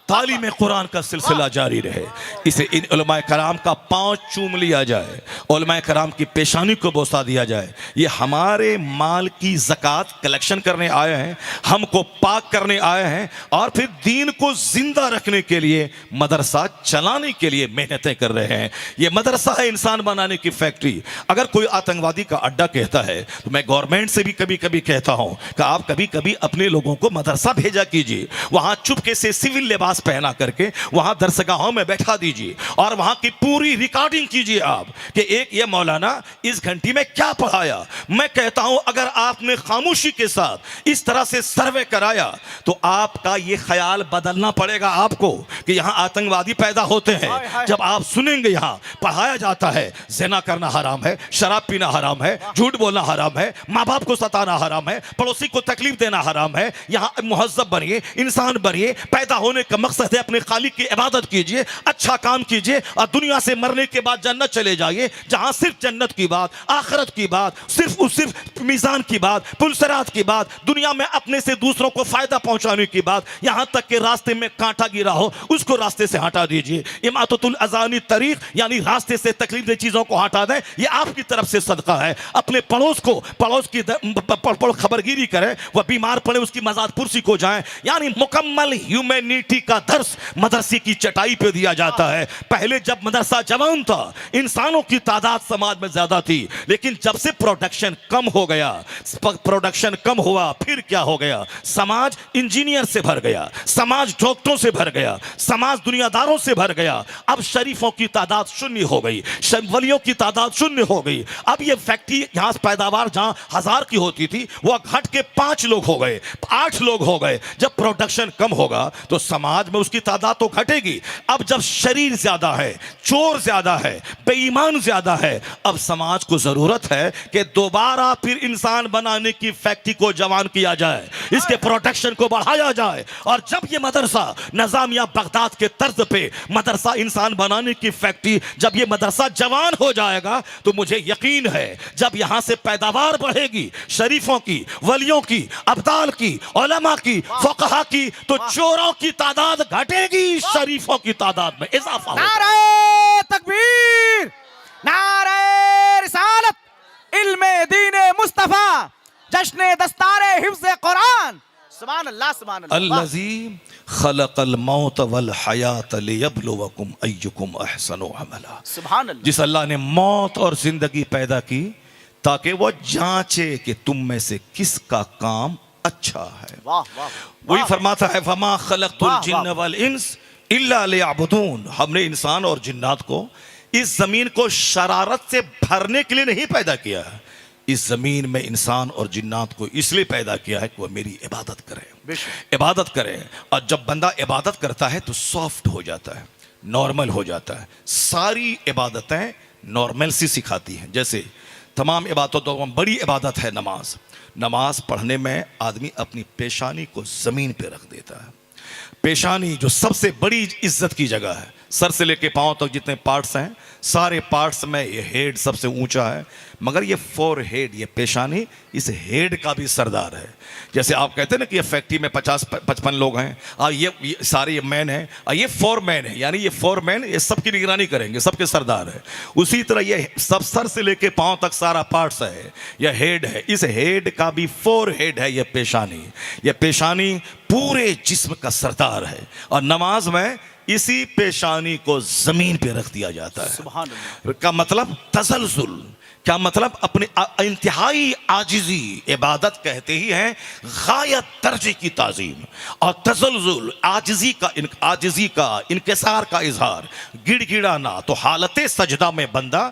तालीम कुरान का सिलसिला जारी रहे। इसे इन उलमाए कराम का पांव चूम लिया जाए, उलमाए कराम की पेशानी को बोसा दिया जाए। ये हमारे माल की ज़कात कलेक्शन करने आए हैं, हमको पाक करने आए हैं और फिर दीन को जिंदा रखने के लिए मदरसा चलाने के लिए मेहनतें कर रहे हैं। ये मदरसा है इंसान बनाने की फैक्ट्री। अगर कोई आतंकवादी का अड्डा कहता है तो मैं गवर्नमेंट से भी कभी कभी कहता हूं कि आप कभी कभी अपने लोगों को मदरसा भेजा कीजिए, वहां चुपके से सिविल लिबास पहना करके वहां दरसगाहों में बैठा दीजिए और वहां की पूरी रिकॉर्डिंग कीजिए आप कि एक ये मौलाना इस घंटी में क्या पढ़ाया। मैं कहता हूं अगर आपने खामोशी के साथ इस तरह से सर्वे कराया तो आपका ये ख्याल बदलना पड़ेगा आपको कि यहां आतंकवादी पैदा होते हैं। जब आप सुनेंगे यहां पढ़ाया जाता है ज़िना करना हराम है, शराब पीना हराम है, झूठ बोलना हराम है, माँ बाप को सताना हराम है, पड़ोसी को तकलीफ देना हराम है, यहाँ मुहज्जब बनिए, इंसान बनिए, पैदा होने का मकसद है अपने खालिक की इबादत कीजिए, अच्छा काम कीजिए और दुनिया से मरने के बाद जन्नत चले जाइए, जहां सिर्फ जन्नत की बात, आखिरत की बात, सिर्फ मीज़ान की बात, पुलसरात की बात, दुनिया में अपने से दूसरों को फायदा पहुंचाने की बात, यहां तक कि रास्ते में कांटा गिरा हो उसको रास्ते से हटा दीजिए। इमातुल अज़ानी तरीक यानी रास्ते से तकलीफ दे चीजों को हटा दें, ये आपकी तरफ से सदका है। अपने पड़ोस की खबरगिरी करें, वह बीमार पड़े उसकी मजाद पुरसी को जाएं, यानी मुकम्मल ह्यूमैनिटी का दर्स मदरसे की चटाई पे दिया जाता है। पहले जब मदरसा जवान था इंसानों की तादाद समाज में ज्यादा थी, लेकिन जब से प्रोडक्शन कम हो गया, प्रोडक्शन कम हुआ, फिर क्या हो गया, समाज इंजीनियर से भर गया, समाज डॉक्टरों से भर गया, समाज दुनियादारों से भर गया। अब शरीफों की तादाद शून्य हो गई, वलियों की तादाद शून्य हो गई। अब ये फैक्ट्री यहां पैदावार जहां 1000 की होती थी वो घट के 5 लोग हो गए, 8 लोग हो गए। जब प्रोडक्शन कम होगा तो समाज में उसकी तादाद तो घटेगी। अब जब शरीर ज्यादा है, चोर ज्यादा है, बेईमान ज्यादा है, अब समाज को जरूरत है कि दोबारा फिर इंसान बनाने की फैक्ट्री को जवान किया जाए, इसके प्रोडक्शन को बढ़ाया जाए। और जब ये मदरसा निजामिया बगदाद के तर्ज पे मदरसा इंसान बनाने की फैक्ट्री, जब ये मदरसा जवान हो जाएगा तो मुझे यकीन है जब यहां से पैदावार बढ़ेगी शरीफों की, वलियों की, अब्दाल की, उलमा की, फुक़हा की, तो चोरों की तादाद घटेगी, शरीफों की तादाद में इजाफा होगा। नारे तकबीर, नारे रिसालत, इल्मे दीने मुस्तफा, जश्ने दस्तारे हिफ्ज़े कुरान। सुभान अल्लाह, सुभान अल्लाह। अल्लज़ी खलक़ल मौत वल हयात लियब्लुवकुम अय्युकुम अहसनु अमला। सुभान अल्लाह। जिस अल्लाह ने मौत और जिंदगी पैदा की ताकि वो जांचे कि तुम में से किसका काम अच्छा है। वाह वाह। वही फरमाता है वमा खलक़तुल जिन्न वल इंस इल्ला लियअबुदून। हमने इंसान और जिन्नात को इस जमीन को शरारत से भरने के लिए नहीं पैदा किया है, इस जमीन में इंसान और जिन्नात को इसलिए पैदा किया है कि वह मेरी इबादत करें, इबादत करें। और जब बंदा इबादत करता है तो सॉफ्ट हो जाता है, नॉर्मल हो जाता है। सारी इबादतें नॉर्मल सी सिखाती हैं। जैसे तमाम इबादतों में बड़ी इबादत है नमाज। नमाज पढ़ने में आदमी अपनी पेशानी को ज़मीन पे रख देता है। पेशानी जो सबसे बड़ी इज्जत की जगह है, सर से लेके पांव तक जितने पार्ट्स हैं सारे पार्ट्स में ये हेड सबसे ऊंचा है, मगर ये फोर हेड, ये पेशानी इस हेड का भी सरदार है। जैसे आप कहते हैं ना कि ये फैक्ट्री में 50-55 लोग हैं और ये सारे ये मैन हैं और ये 4 मैन है, यानी ये 4 मैन ये सबकी निगरानी करेंगे, सबके सरदार है। उसी तरह ये सब सर से लेके पांव तक सारा पार्ट्स है, यह हेड है। इस हेड का भी 4 हेड है ये पेशानी। ये पेशानी पूरे जिस्म का सरदार है और नमाज में इसी पेशानी को जमीन पे रख दिया जाता है। सुभान अल्लाह। का मतलब तसलजुल, क्या मतलब? अपनी इंतहाई आजिजी इबादत कहते ही हैं गायत दर्जे की ताजीम और तजल्जुल, आजिजी का इनकिसार का इजहार, गिड़गिड़ाना। तो हालत सजदा में बंदा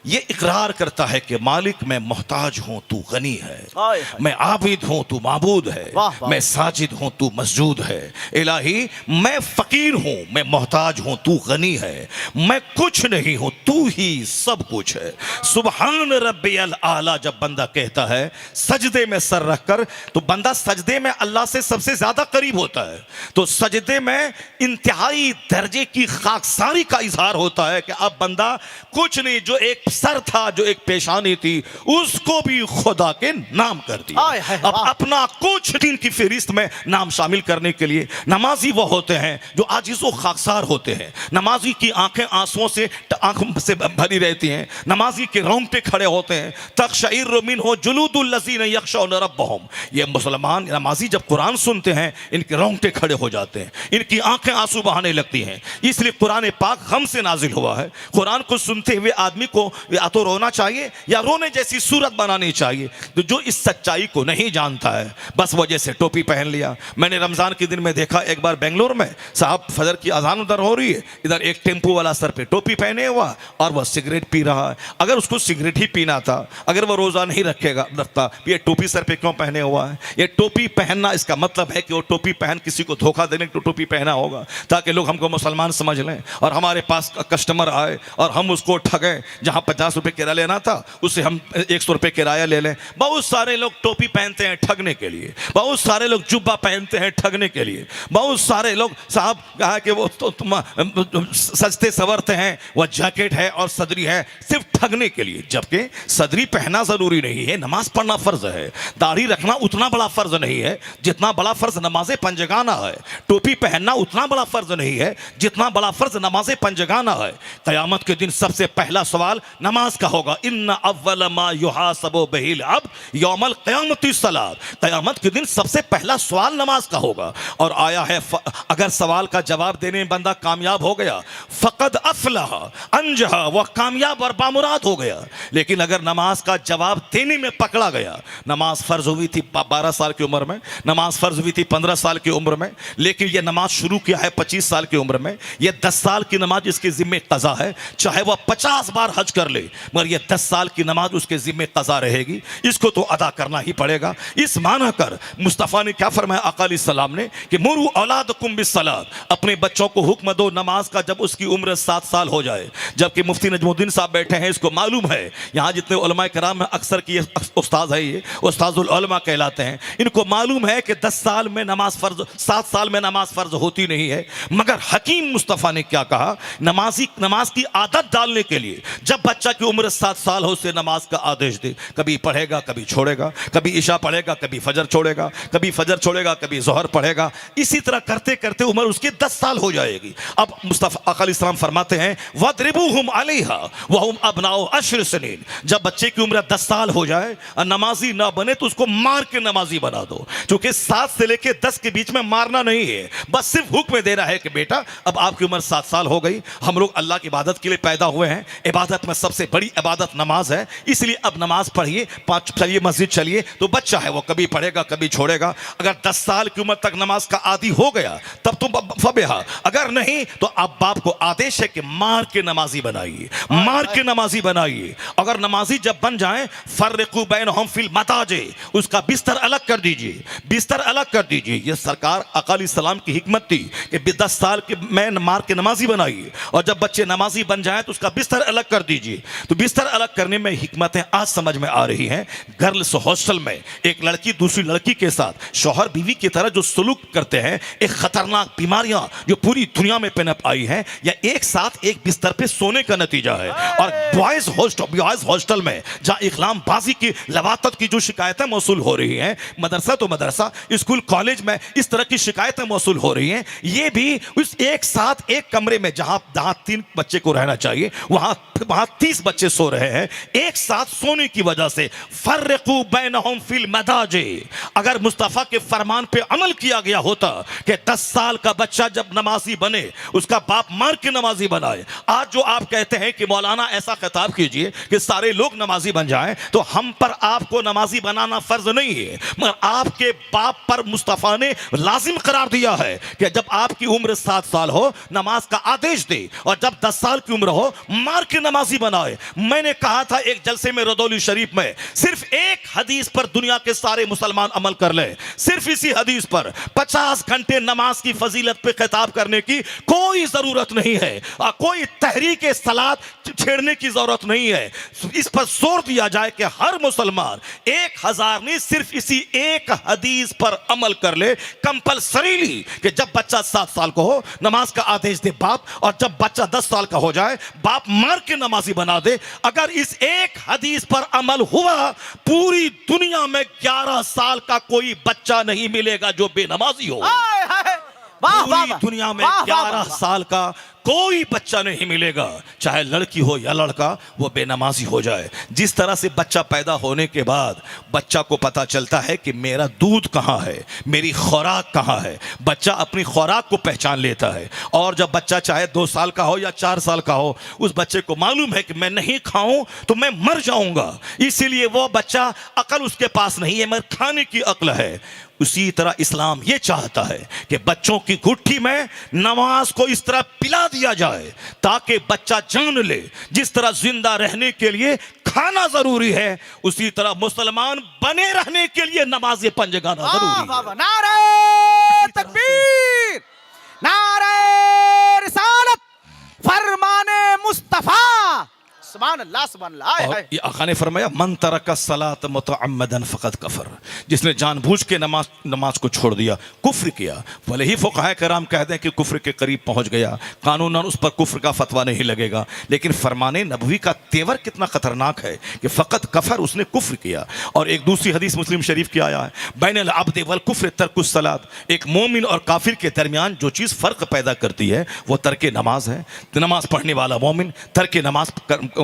ये इकरार करता है कि मालिक मैं मोहताज हूं, तू गनी है, हाय हाय। मैं आबिद हूं, तू माबूद है, वाह वाह। मैं साजिद हूं, तू मसजूद है। इलाही मैं फकीर हूं, मैं मोहताज हूं, तू गनी है, मैं कुछ नहीं हूं, तू ही सब कुछ है। सुबहान रब्बियल आला जब बंदा कहता है सजदे में सर रखकर, तो बंदा सजदे में अल्लाह से सबसे ज्यादा करीब होता है। तो सजदे में इंतहाई दर्जे की खाकसारी का इजहार होता है कि अब बंदा कुछ नहीं, जो एक सर था, जो एक पेशानी थी, उसको भी खुदा के नाम कर दिया। हाय हाय, अब वाह। अपना कुछ दिन की फहरिस्त में नाम शामिल करने के लिए नमाजी वो होते हैं जो आजिज़ो खाकसार होते हैं। नमाजी की आंखें आंसुओं से भरी रहती हैं, नमाजी के रोंगटे खड़े होते हैं। तक़शइर्रु मिन्हु जुलूदुल लज़ीना यख़शौना रब्बहुम। ये मुसलमान नमाजी जब कुरान सुनते हैं इनके रोंगटे खड़े हो जाते हैं, इनकी आंखें आंसू बहाने लगती हैं। इसलिए कुरान पाक गम से नाजिल हुआ है। कुरान को सुनते हुए आदमी को या तो रोना चाहिए या रोने जैसी सूरत बनानी चाहिए। तो जो इस सच्चाई को नहीं जानता है, बस वो जैसे टोपी पहन लिया। मैंने रमजान के दिन में देखा, एक बार बेंगलोर में साहब फजर की अजान उधर हो रही है, इधर एक टेम्पो वाला सर पे टोपी पहने हुआ और वह सिगरेट पी रहा है। अगर उसको सिगरेट ही पीना था, अगर वह रोजा नहीं रखता, ये टोपी सर पे क्यों पहने हुआ है? ये टोपी पहनना इसका मतलब है कि वो टोपी पहन किसी को धोखा देने की टोपी पहना होगा ताकि लोग हमको मुसलमान समझ लें और हमारे पास कस्टमर आए और हम उसको ठगें। जहां 50 रुपए किराया लेना था उससे हम 100 रुपए किराया ले लें। बहुत सारे लोग टोपी पहनते हैं ठगने के लिए, बहुत सारे लोग जुब्बा पहनते हैं ठगने के लिए, बहुत सारे लोग साहब कहा कि वो सजते सवरते हैं, वह जैकेट है और सदरी है सिर्फ ठगने के लिए। जबकि सदरी पहनना जरूरी नहीं है, नमाज पढ़ना फर्ज है। दाढ़ी रखना उतना बड़ा फर्ज नहीं है जितना बड़ा फर्ज नमाज पंजगाना है। टोपी पहनना उतना बड़ा फर्ज नहीं है जितना बड़ा फर्ज नमाज पंजगाना है। क़यामत के दिन सबसे पहला सवाल नमाज का होगा। इन्ना अव्वल मा युहासबु बिहिल अब्द यौमल क़यामति सलात। क़यामत के दिन सबसे पहला सवाल नमाज का होगा। और आया है अगर सवाल का जवाब देने में बंदा कामयाब हो गया, फ़क़द अफ़लह अंजहा, वह कामयाब और बामुराद हो गया। लेकिन अगर नमाज का जवाब देने में पकड़ा गया, नमाज फ़र्ज हुई थी 12 साल की उम्र में, नमाज फ़र्ज हुई थी 15 साल की उम्र में, लेकिन यह नमाज शुरू किया है 25 साल की उम्र में। यह 10 साल की नमाज इसके ज़िम्मे क़ज़ा है, चाहे वह 50 बार हज कर ले, मगर यह 10 साल की नमाज उसके ज़िम्मे क़ज़ा रहेगी। इसको तो अदा करना ही पड़ेगा। इस माना कर मुस्तफ़ा ने क्या फरमाया आका अलैहिस्सलाम ने कि मुरू औलादकुम बिस्सलात, अपने बच्चों को हुक्म दो नमाज का जब उसकी उम्र 7 साल हो जाए। जबकि मुफ्ती नजमुद्दीन साहब बैठे हैं, इसको मालूम है, यहाँ जितने उलमाए कराम हैं अक्सर की उस्ताद है, ये उस्ताजुल उलमा कहलाते हैं, इनको मालूम है कि 10 साल में नमाज फ़र्ज, 7 साल में नमाज फ़र्ज होती नहीं है। मगर हकीम मुस्तफ़ा ने क्या कहा, नमाज की आदत डालने के लिए जब बच्चा की उम्र 7 साल हो उसे नमाज का आदेश दे। कभी पढ़ेगा, कभी छोड़ेगा, कभी इशा पढ़ेगा, कभी फजर छोड़ेगा, कभी फजर छोड़ेगा, कभी ज़ोहर पढ़ेगा। इसी तरह करते करते उम्र उसकी 10 साल हो जाएगी। अब मुस्तफ़ा आका अलैहिस्सलाम फरमाते हैं वद्रिबूहुम अलैहा वहुम अबनाउ अश्र सनीन। जब बच्चे की उम्र 10 साल हो जाए और नमाजी ना बने तो उसको मार के नमाजी बना दो। क्योंकि 7 से लेके 10 के बीच में मारना नहीं है, बस सिर्फ हुक्म दे रहा है कि बेटा अब आपकी उम्र 7 साल हो गई, हम लोग अल्लाह की इबादत के लिए पैदा हुए हैं, इबादत में सबसे बड़ी इबादत नमाज है, इसलिए अब नमाज पढ़िए, 5 चलिए मस्जिद चलिए। तो बच्चा है वो कभी पढ़ेगा कभी छोड़ेगा। अगर 10 साल की उम्र तक नमाज का आदी हो गया तब तुम फबेहा, अगर नहीं तो अब बाप को आदेश है कि मार के नमाजी बनाइए, मार के नमाजी बनाइए। अगर नमाजी जब बन जाए फर्रिकू बैनहुम फिल मताजे, उसका बिस्तर अलग कर दीजिए, बिस्तर अलग कर दीजिए। ये सरकार आका अलैहिस्सलाम की हिकमत थी कि 10 साल के में मार के नमाजी बनाइए और जब बच्चे नमाजी बन जाए तो उसका बिस्तर अलग कर दीजिए। तो बिस्तर अलग करने में हिकमतें आज समझ में आ रही हैं। गर्ल्स हॉस्टल में एक लड़की दूसरी लड़की के साथ शौहर बीवी की तरह जो सलूक करते हैं, एक खतरनाक बीमारियां जो पूरी दुनिया में पनप आई हैं, या एक साथ एक बिस्तर पे सोने का नतीजा है। और बॉयज हॉस्टल में जहां इस्लाम बाजी की लवातत की जो शिकायतें मौसूल हो रही हैं, मदरसा तो मदरसा, स्कूल कॉलेज में इस तरह की शिकायतें मौसूल हो रही हैं, ये भी उस एक साथ एक कमरे में जहां 3 बच्चे को रहना चाहिए वहां 30 बच्चे सो रहे हैं एक साथ सोने की वजह से, फर्रिकू बैनहुम फिल मदाजी, अगर मुस्तफ़ा के फरमान पे अमल किया गया होता कि 10 साल का बच्चा जब नमाजी बने उसका बाप मार के नमाजी बनाए। आज जो आप कहते हैं कि मौलाना ऐसा खिताब कीजिए कि सारे लोग नमाजी बन जाएं, तो हम पर आपको नमाजी बनाना फर्ज नहीं है, मगर आपके बाप पर मुस्तफ़ा ने लाजिम करार दिया है कि जब आपकी उम्र 7 साल हो नमाज का आदेश दे, और जब 10 साल की उम्र हो मार के नमाजी बनाए। मैंने कहा था एक जलसे में रदौली शरीफ में, सिर्फ एक हदीस पर दुनिया के सारे मुसलमान अमल कर ले, सिर्फ इसी हदीस पर 50 घंटे नमाज की फजीलत पे खिताब करने की कोई जरूरत नहीं है, और कोई तहरीक सलात छेड़ने की जरूरत नहीं है। इस पर जोर दिया जाए कि हर मुसलमान 1000 नहीं सिर्फ इसी एक हदीस पर अमल कर ले कंपलसरीली, कि जब बच्चा 7 साल को हो नमाज का आदेश दे बाप, और जब बच्चा 10 साल का हो जाए बाप मार के नमाजी बना दे। अगर इस एक हदीस पर अमल हुआ, पूरी दुनिया में 11 साल का कोई बच्चा नहीं मिलेगा जो बेनमाजी हो। हाय, हाय। वाह, वाह, पूरी वाह। दुनिया में वाह, वाह, 11 वाह। साल का कोई बच्चा नहीं मिलेगा, चाहे लड़की हो या लड़का, वो बेनमाजी हो जाए। जिस तरह से बच्चा पैदा होने के बाद बच्चा को पता चलता है कि मेरा दूध कहाँ है, मेरी खुराक कहाँ है, बच्चा अपनी खुराक को पहचान लेता है। और जब बच्चा चाहे 2 साल का हो या 4 साल का हो, उस बच्चे को मालूम है कि मैं नहीं खाऊं तो मैं मर जाऊंगा, इसीलिए वो बच्चा, अकल उसके पास नहीं है मगर खाने की अक्ल है। उसी तरह इस्लाम ये चाहता है कि बच्चों की गुट्ठी में नमाज को इस तरह पिला दिया जाए ताकि बच्चा जान ले, जिस तरह जिंदा रहने के लिए खाना जरूरी है उसी तरह मुसलमान बने रहने के लिए नमाज पंजगाना वाह, जरूरी वाह, है। वाह। नारे तकबीर, नारे रिसालत, फरमाने मुस्तफा, सुभान अल्लाह, सुभान अल्लाह। हाय, और हाय। ये आका ने फरमाया मन तरका सलात मुतअम्मदन फकत कफर, जिसने जानबूझ के नमाज को छोड़ दिया कुफ्र किया। भले ही फुक़हा कराम कहते हैं कि कुफ्र के करीब पहुंच गया, कानूनन उस पर कुफ्र का फतवा नहीं लगेगा, लेकिन फरमाने नबवी का तेवर कितना खतरनाक है कि फकत कफर, उसने कुफ्र किया। और एक दूसरी हदीस मुस्लिम शरीफ की आया है, बैनल अब्द वल कुफ्र तर्कुस सलात, एक मोमिन और काफिर के दरमियान जो चीज़ फ़र्क पैदा करती है वो तर्क नमाज है। नमाज पढ़ने वाला मोमिन, तर्क नमाज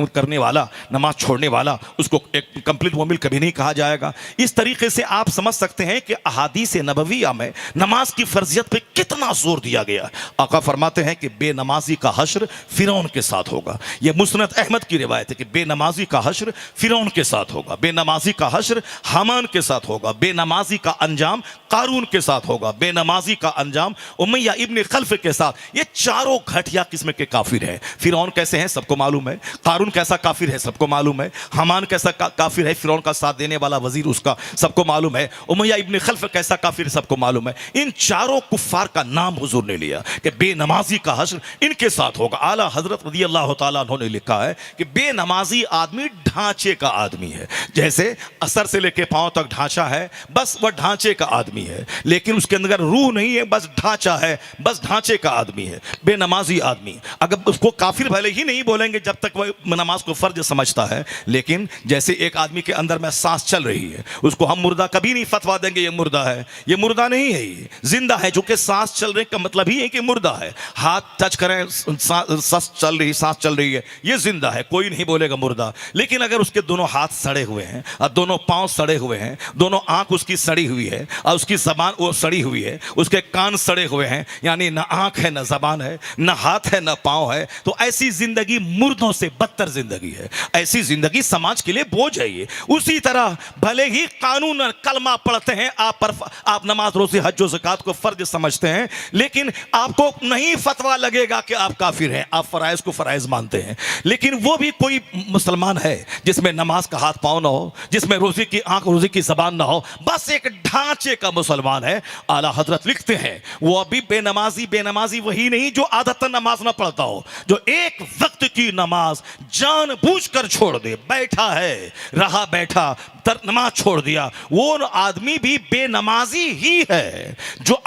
करने वाला, नमाज छोड़ने वाला, उसको एक कंप्लीट मोमिन कभी नहीं कहा जाएगा। इस तरीके से आप समझ सकते हैं कि अहादीस नबविया में नमाज की फर्जियत पे कितना जोर दिया गया। आका फरमाते हैं कि बेनमाजी का हश्र फिरौन के साथ होगा। यह मुस्नद अहमद की रिवायत है कि बेनमाजी का हश्र फिरौन के साथ होगा, बेनमाजी का हश्र हामान के साथ होगा, बेनमाजी का अंजाम कारून के साथ होगा, बेनमाजी का अंजाम उमैया इब्न खल्फ के साथ। ये चारों घटिया किस्म के काफिर हैं। फिरौन कैसे हैं सबको मालूम है, कारून कैसा काफिर है सबको मालूम है, हमान कैसा काफिर है, फिरौन का साथ देने वाला वजीर उसका सबको मालूम है, उमैया इब्न खल्फ कैसा काफिर है सबको मालूम है। इन चारों कुफ्फार का नाम हुजूर ने लिया कि बेनमाजी का हश्र इनके साथ होगा। आला हजरत रज़ी अल्लाह तआला अन्हु ने लिखा है कि बेनमाजी आदमी ढांचे का आदमी है, जैसे असर से लेके पांव तक ढांचा है, बस वह ढांचे का आदमी है, लेकिन उसके अंदर रूह नहीं है, बस ढांचा है, बस ढांचे का आदमी है बेनमाजी आदमी। अगर उसको काफिर भले ही नहीं बोलेंगे जब तक वह नमाज को फर्ज समझता है, लेकिन जैसे एक आदमी के अंदर में सांस चल रही है, उसको हम मुर्दा कभी नहीं फतवा देंगे ये मुर्दा है, ये मुर्दा नहीं है, ये जिंदा है। जो कि सांस चल रही का मतलब ही है कि मुर्दा है। हाथ टच करें, सांस चल रही है, ये जिंदा है, कोई नहीं बोलेगा मुर्दा। लेकिन अगर उसके दोनों हाथ सड़े हुए हैं और दोनों पांव सड़े हुए हैं, दोनों आंख उसकी सड़ी हुई है और उसकी जबान वो सड़ी हुई है, उसके कान सड़े हुए हैं, यानी ना आंख है ना जबान है, ना हाथ है ना पांव है, तो ऐसी जिंदगी मुर्दों से बदतर जिंदगी है। ऐसी जिंदगी समाज के लिए बोझ है। ये उसी तरह भले ही कानून कलमा पढ़ते हैं आप नमाज रोज़े हज व ज़कात को फर्ज समझते हैं, लेकिन आपको नहीं फतवा लगेगा कि आप काफिर हैं, आप फराइज को फराइज मानते हैं। लेकिन वो भी कोई मुसलमान है जिसमें नमाज का हाथ पाँव ना हो, जिसमें रोज़े की आंख रोज़े की जबान ना हो, बस एक ढांचे का मुसलमान है। आला हजरत लिखते हैं वो अभी बेनमाजी वही नहीं जो आदतन नमाज ना पढ़ता हो, जो एक वक्त की नमाज जानबूझकर छोड़ दे, बैठा है रहा बैठा नमाज छोड़ दिया, वो आदमी भी बेनमाजी ही है। जो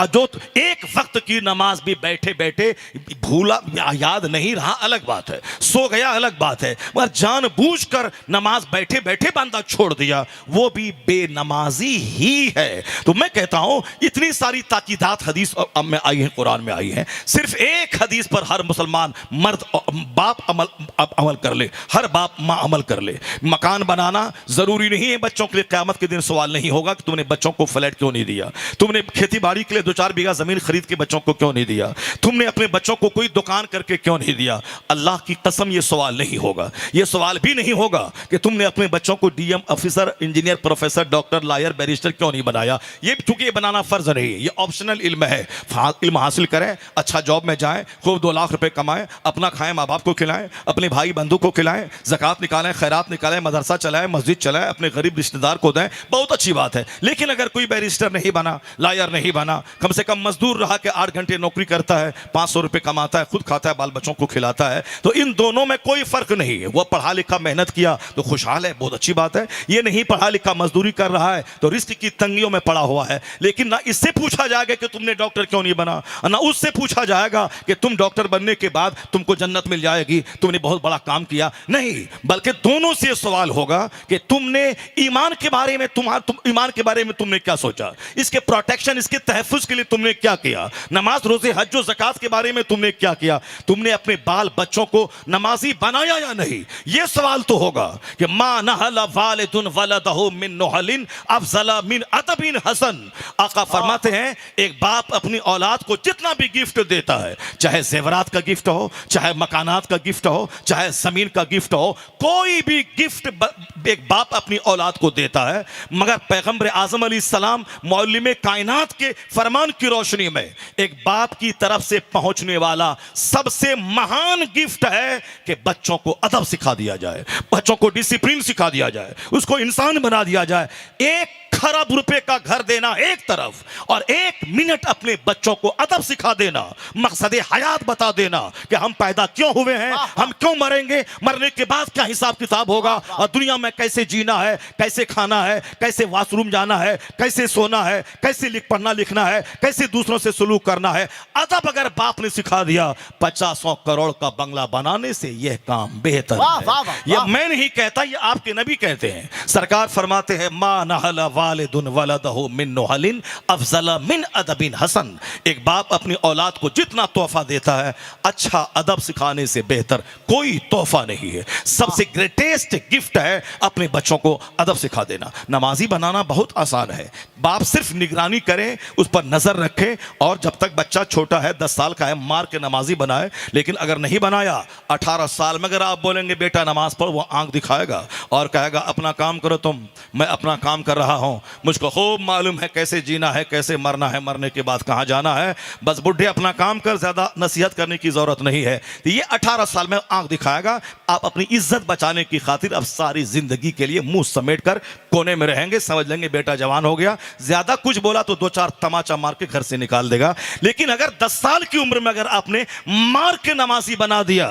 एक वक्त की नमाज भी बैठे बैठे भूला, याद नहीं रहा अलग बात है, सो गया अलग बात है, मगर जानबूझकर नमाज बैठे बैठे बंदा छोड़ दिया, वो भी बेनमाजी ही है। तो मैं कहता हूं इतनी सारी ताकीदात हदीस में आई है, कुरान में आई है, सिर्फ एक हदीस पर हर मुसलमान मर्द बाप अमल कर ले, हर बाप माँ अमल कर ले। मकान बनाना जरूरी नहीं है बच्चों के लिए, क़यामत के दिन सवाल नहीं होगा कि तुमने बच्चों को फ्लैट क्यों नहीं दिया, तुमने खेती बाड़ी के लिए 2-4 बीघा जमीन खरीद के बच्चों को क्यों नहीं दिया, तुमने अपने बच्चों को कोई दुकान करके क्यों नहीं दिया। अल्लाह की कसम ये सवाल नहीं होगा। ये सवाल भी नहीं होगा कि तुमने अपने बच्चों को DM officer, engineer, professor, doctor, lawyer, barrister क्यों नहीं बनाया। ये चूंकि ये बनाना फर्ज नहीं है, ये ऑप्शनल इल्म है। इल्म हासिल करें, अच्छा जॉब में जाएं, खूब 2 लाख रुपए कमाएं, अपना खाएं, माँ बाप को खिलाएं, अपने भाई बंधु को खिलाएं, ज़कात निकालें, खैरात निकालें, मदरसा चलाएं, मस्जिद चलाएं, अपने गरीब रिश्तेदार को दें, बहुत अच्छी बात है। लेकिन अगर कोई बैरिस्टर नहीं बना, लॉयर नहीं बना, कम से कम मजदूर रहा कि 8 घंटे नौकरी करता है, 500 रुपए कमाता है, खुद खाता है, बाल बच्चों को खिलाता है, तो इन दोनों में कोई फर्क नहीं है। वह पढ़ा लिखा मेहनत किया तो खुशहाल है, बहुत अच्छी बात है। ये नहीं पढ़ा लिखा मजदूरी कर रहा है तो रिस्क की तंगियों में पड़ा हुआ है। लेकिन ना इससे पूछा जाएगा कि तुमने डॉक्टर क्यों नहीं बना, ना उससे पूछा जाएगा कि तुम डॉक्टर बनने के बाद तुमको जन्नत मिल जाएगी, तुमने बहुत बड़ा काम किया। नहीं, बल्कि दोनों से सवाल होगा कि तुमने ईमान के बारे में ईमान के बारे में तुमने क्या सोचा, इसके प्रोटेक्शन, इसके तहफ्फुज के लिए तुमने क्या किया, नमाज, रोजे, हज और ज़कात के बारे में तुमने क्या किया, तुमने अपने बाल बच्चों को नमाजी बनाया या नहीं। यह सवाल तो होगा कि मा नहला वालिदुन वलदहु मिन नुहलिन अफज़ला मिन अदबिन हसन। आका फरमाते हैं एक बाप अपनी औलाद को जितना भी गिफ्ट देता है, चाहे जेवरात का गिफ्ट हो, चाहे मकानात का गिफ्ट हो, चाहे जमीन का गिफ्ट हो, कोई भी गिफ्ट एक बाप अपनी औलाद को देता है, मगर पैगंबर आज़म अलैहिस्सलाम मौलिम कायनात के फरमान की रोशनी में एक बाप की तरफ से पहुंचने वाला सबसे महान गिफ्ट है कि बच्चों को अदब सिखा दिया जाए, बच्चों को डिसिप्लिन सिखा दिया जाए, उसको इंसान बना दिया जाए। 1 खरब रुपए का घर देना एक तरफ और 1 मिनट अपने बच्चों को अदब सिखा देना, मकसद हयात बता देना कि हम पैदा क्यों हुए हैं, हम क्यों मरेंगे, मरने के बाद क्या हिसाब किताब होगा और दुनिया में कैसे जीना है, कैसे खाना है, कैसे वॉशरूम जाना है, कैसे सोना है, कैसे पढ़ना लिखना है, कैसे दूसरों से सलूक करना है। अदब अगर बाप ने सिखा दिया, 50 करोड़ का बंगला बनाने से यह काम बेहतर है। यह मैं नहीं कहता, यह आपके नबी कहते हैं। सरकार फरमाते हैं मा नहला वालिदुन वलदहु मिन नुहलिन अफज़ला मिन अदबिन हसन। एक बाप अपनी औलाद को जितना तोहफा देता है, अच्छा अदब सिखाने से बेहतर कोई तोहफा नहीं है। सबसे ग्रेटेस्ट गिफ्ट है अपने बच्चों को अदब सिखा देना। नमाजी बनाना बहुत आसान है, बाप सिर्फ निगरानी करे, उस पर नजर रखे और जब तक बच्चा छोटा है, 10 साल का है, मार के नमाजी बनाए। लेकिन अगर नहीं बनाया, 18 साल में अगर आप बोलेंगे बेटा नमाज पढ़, वो आंख दिखाएगा और कहेगा अपना काम करो तुम, मैं अपना काम कर रहा हूं, मुझको खूब मालूम है कैसे जीना है, कैसे मरना है, मरने के बाद कहां जाना है, बस बुढ़े अपना काम कर, ज्यादा नसीहत करने की जरूरत नहीं है। तो ये 18 साल में आंख दिखाएगा। आप अपनी इज्जत बचाने की खातिर अब सारी जिंदगी के लिए मुंह समेट कर कोने में रहेंगे, समझ लेंगे बेटा जवान हो गया, ज्यादा कुछ बोला तो 2-4 तमाचा मार के घर से निकाल देगा। लेकिन अगर 10 साल की उम्र में अगर आपने मार के नमाजी बना दिया,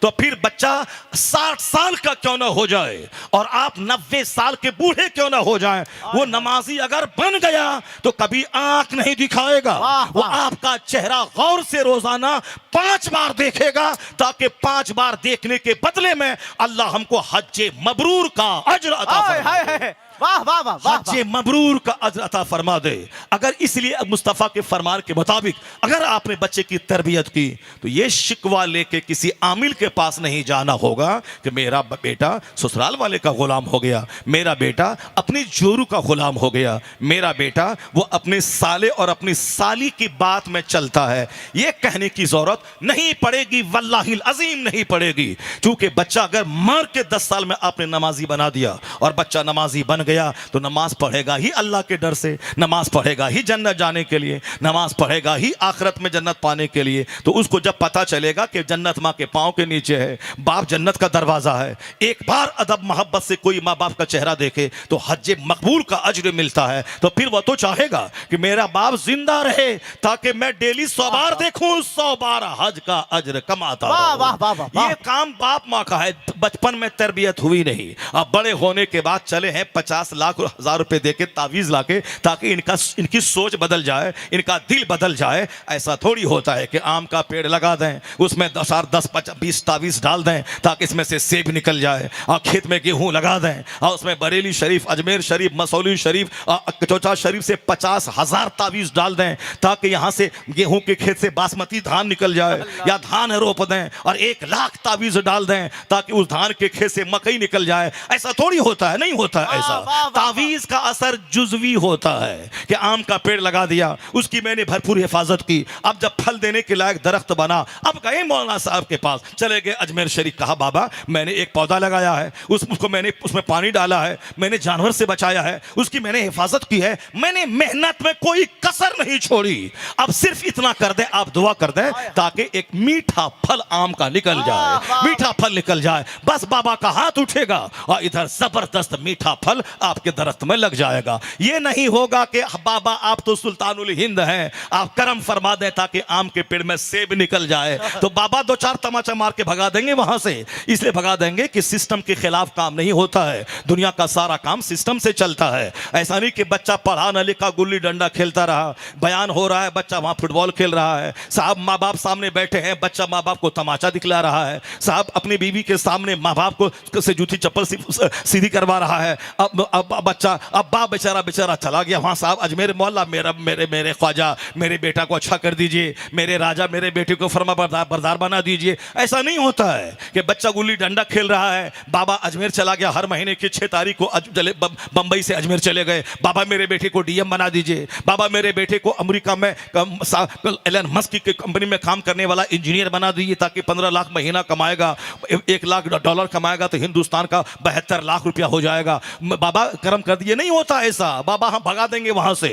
तो फिर बच्चा 60 साल का क्यों ना हो जाए और आप 90 साल के बूढ़े क्यों ना हो जाएं, वो नमाजी अगर बन गया तो कभी आंख नहीं दिखाएगा। वो आपका चेहरा गौर से रोजाना 5 बार देखेगा, ताकि 5 बार देखने के बदले में अल्लाह हमको हज मबरूर का अज्र अता फरमाए। वाह वाह वाह वाह, हज मबरूर का अज्र अता फरमा दे। अगर इसलिए मुस्तफ़ा के फरमान के मुताबिक अगर आपने बच्चे की तरबियत की, तो ये शिकवा लेके किसी आमिल के पास नहीं जाना होगा कि मेरा बेटा ससुराल वाले का गुलाम हो गया, मेरा बेटा अपनी जोरू का गुलाम हो गया, मेरा बेटा वो अपने साले और अपनी साली की बात में चलता है। ये कहने की जरूरत नहीं पड़ेगी, वल्लाहिल अजीम नहीं पड़ेगी। क्योंकि बच्चा अगर मार के 10 साल में आपने नमाजी बना दिया और बच्चा नमाजी बन गया, तो नमाज पढ़ेगा ही अल्लाह के डर से, नमाज पढ़ेगा ही जन्नत जाने के लिए, नमाज पढ़ेगा ही आखिरत में जन्नत पाने के लिए। तो उसको जब पता चलेगा कि जन्नत माँ के पांव के नीचे है, बाप जन्नत का दरवाजा है, एक बार अदब मोहब्बत से कोई माँ बाप का चेहरा देखे तो हज मकबूल का अज्र मिलता है। तो फिर वह तो चाहेगा कि मेरा बाप जिंदा रहे ताकि मैं डेली 100 बार देखूं, 100 बार हज का अज्र कमाता रहूं। ये काम बाप माँ का है। बचपन में तरबियत हुई नहीं, अब बड़े होने के बाद चले हैं 50 50 लाख और 1000 रुपए देके तावीज लाके ताकि इनकी सोच बदल जाए, इनका दिल बदल जाए। ऐसा थोड़ी होता है कि आम का पेड़ लगा दें, उसमें 10-20 तावीज डाल दें ताकि इसमें से सेब निकल जाए, और खेत में गेहूं लगा दें और उसमें बरेली शरीफ, अजमेर शरीफ, मसौली शरीफ, चौचा शरीफ से 50,000 तावीज डाल दें ताकि यहां से गेहूं के खेत से बासमती धान निकल जाए, या धान रोप दें और 1 लाख तावीज डाल दें ताकि उस धान के खेत से मकई निकल जाए। ऐसा थोड़ी होता है, नहीं होता है ऐसा। तावीज का असर जुज़वी होता है कि आम का पेड़ लगा दिया, उसकी मैंने भरपूर हिफाजत की, अब जब फल देने के लायक दरख्त बना, अब गए मौलाना साहब के पास, चले गए अजमेर शरीफ, कहा बाबा मैंने एक पौधा लगाया है, उसको मैंने उसमें पानी डाला है, मैंने जानवर से बचाया है, उसकी मैंने हिफाजत की है, मैंने मेहनत में कोई कसर नहीं छोड़ी, अब सिर्फ इतना कर दे, आप दुआ कर दें ताकि एक मीठा फल आम का निकल जाए, मीठा फल निकल जाए। बस बाबा का हाथ उठेगा और इधर जबरदस्त मीठा फल आपके दरख्त में लग जाएगा। ये नहीं होगा कि बाबा आप तो सुल्तानुल हिंद हैं, आप करम फरमा दें ताकि आम के पेड़ में सेब निकल जाए, तो बाबा 2-4 तमाचा मार के भगा देंगे वहां से। इसलिए भगा देंगे कि सिस्टम के खिलाफ काम नहीं होता है, दुनिया का सारा काम सिस्टम से चलता है। ऐसा नहीं कि बच्चा पढ़ा न लिखा गुल्ली डंडा खेलता रहा, बयान हो रहा है, बच्चा वहां फुटबॉल खेल रहा है, साहब माँ बाप सामने बैठे हैं, बच्चा माँ बाप को तमाचा दिखला रहा है, साहब अपनी बीवी के सामने माँ बाप को से जूती चप्पल सीधी करवा रहा है। अब बच्चा, अब बाप बेचारा चला गया वहां, साहब अजमेर मोहल्ला मेरे ख्वाजा मेरे बेटा को अच्छा कर दीजिए, मेरे राजा मेरे बेटे को फरमा बरदार बना दीजिए। ऐसा नहीं होता है कि बच्चा गुल्ली डंडा खेल रहा है, बाबा अजमेर चला गया, हर महीने की 6 तारीख को बंबई से अजमेर चले गए, बाबा मेरे बेटे को डीएम बना दीजिए, बाबा मेरे बेटे को अमेरिका में एलन मस्क की कंपनी में काम करने वाला इंजीनियर बना दीजिए ताकि 15 लाख महीना कमाएगा, 1 लाख डॉलर कमाएगा तो हिंदुस्तान का 72 लाख रुपया हो जाएगा, बाबा करम कर दिए। नहीं होता ऐसा, बाबा हम भगा देंगे वहां से।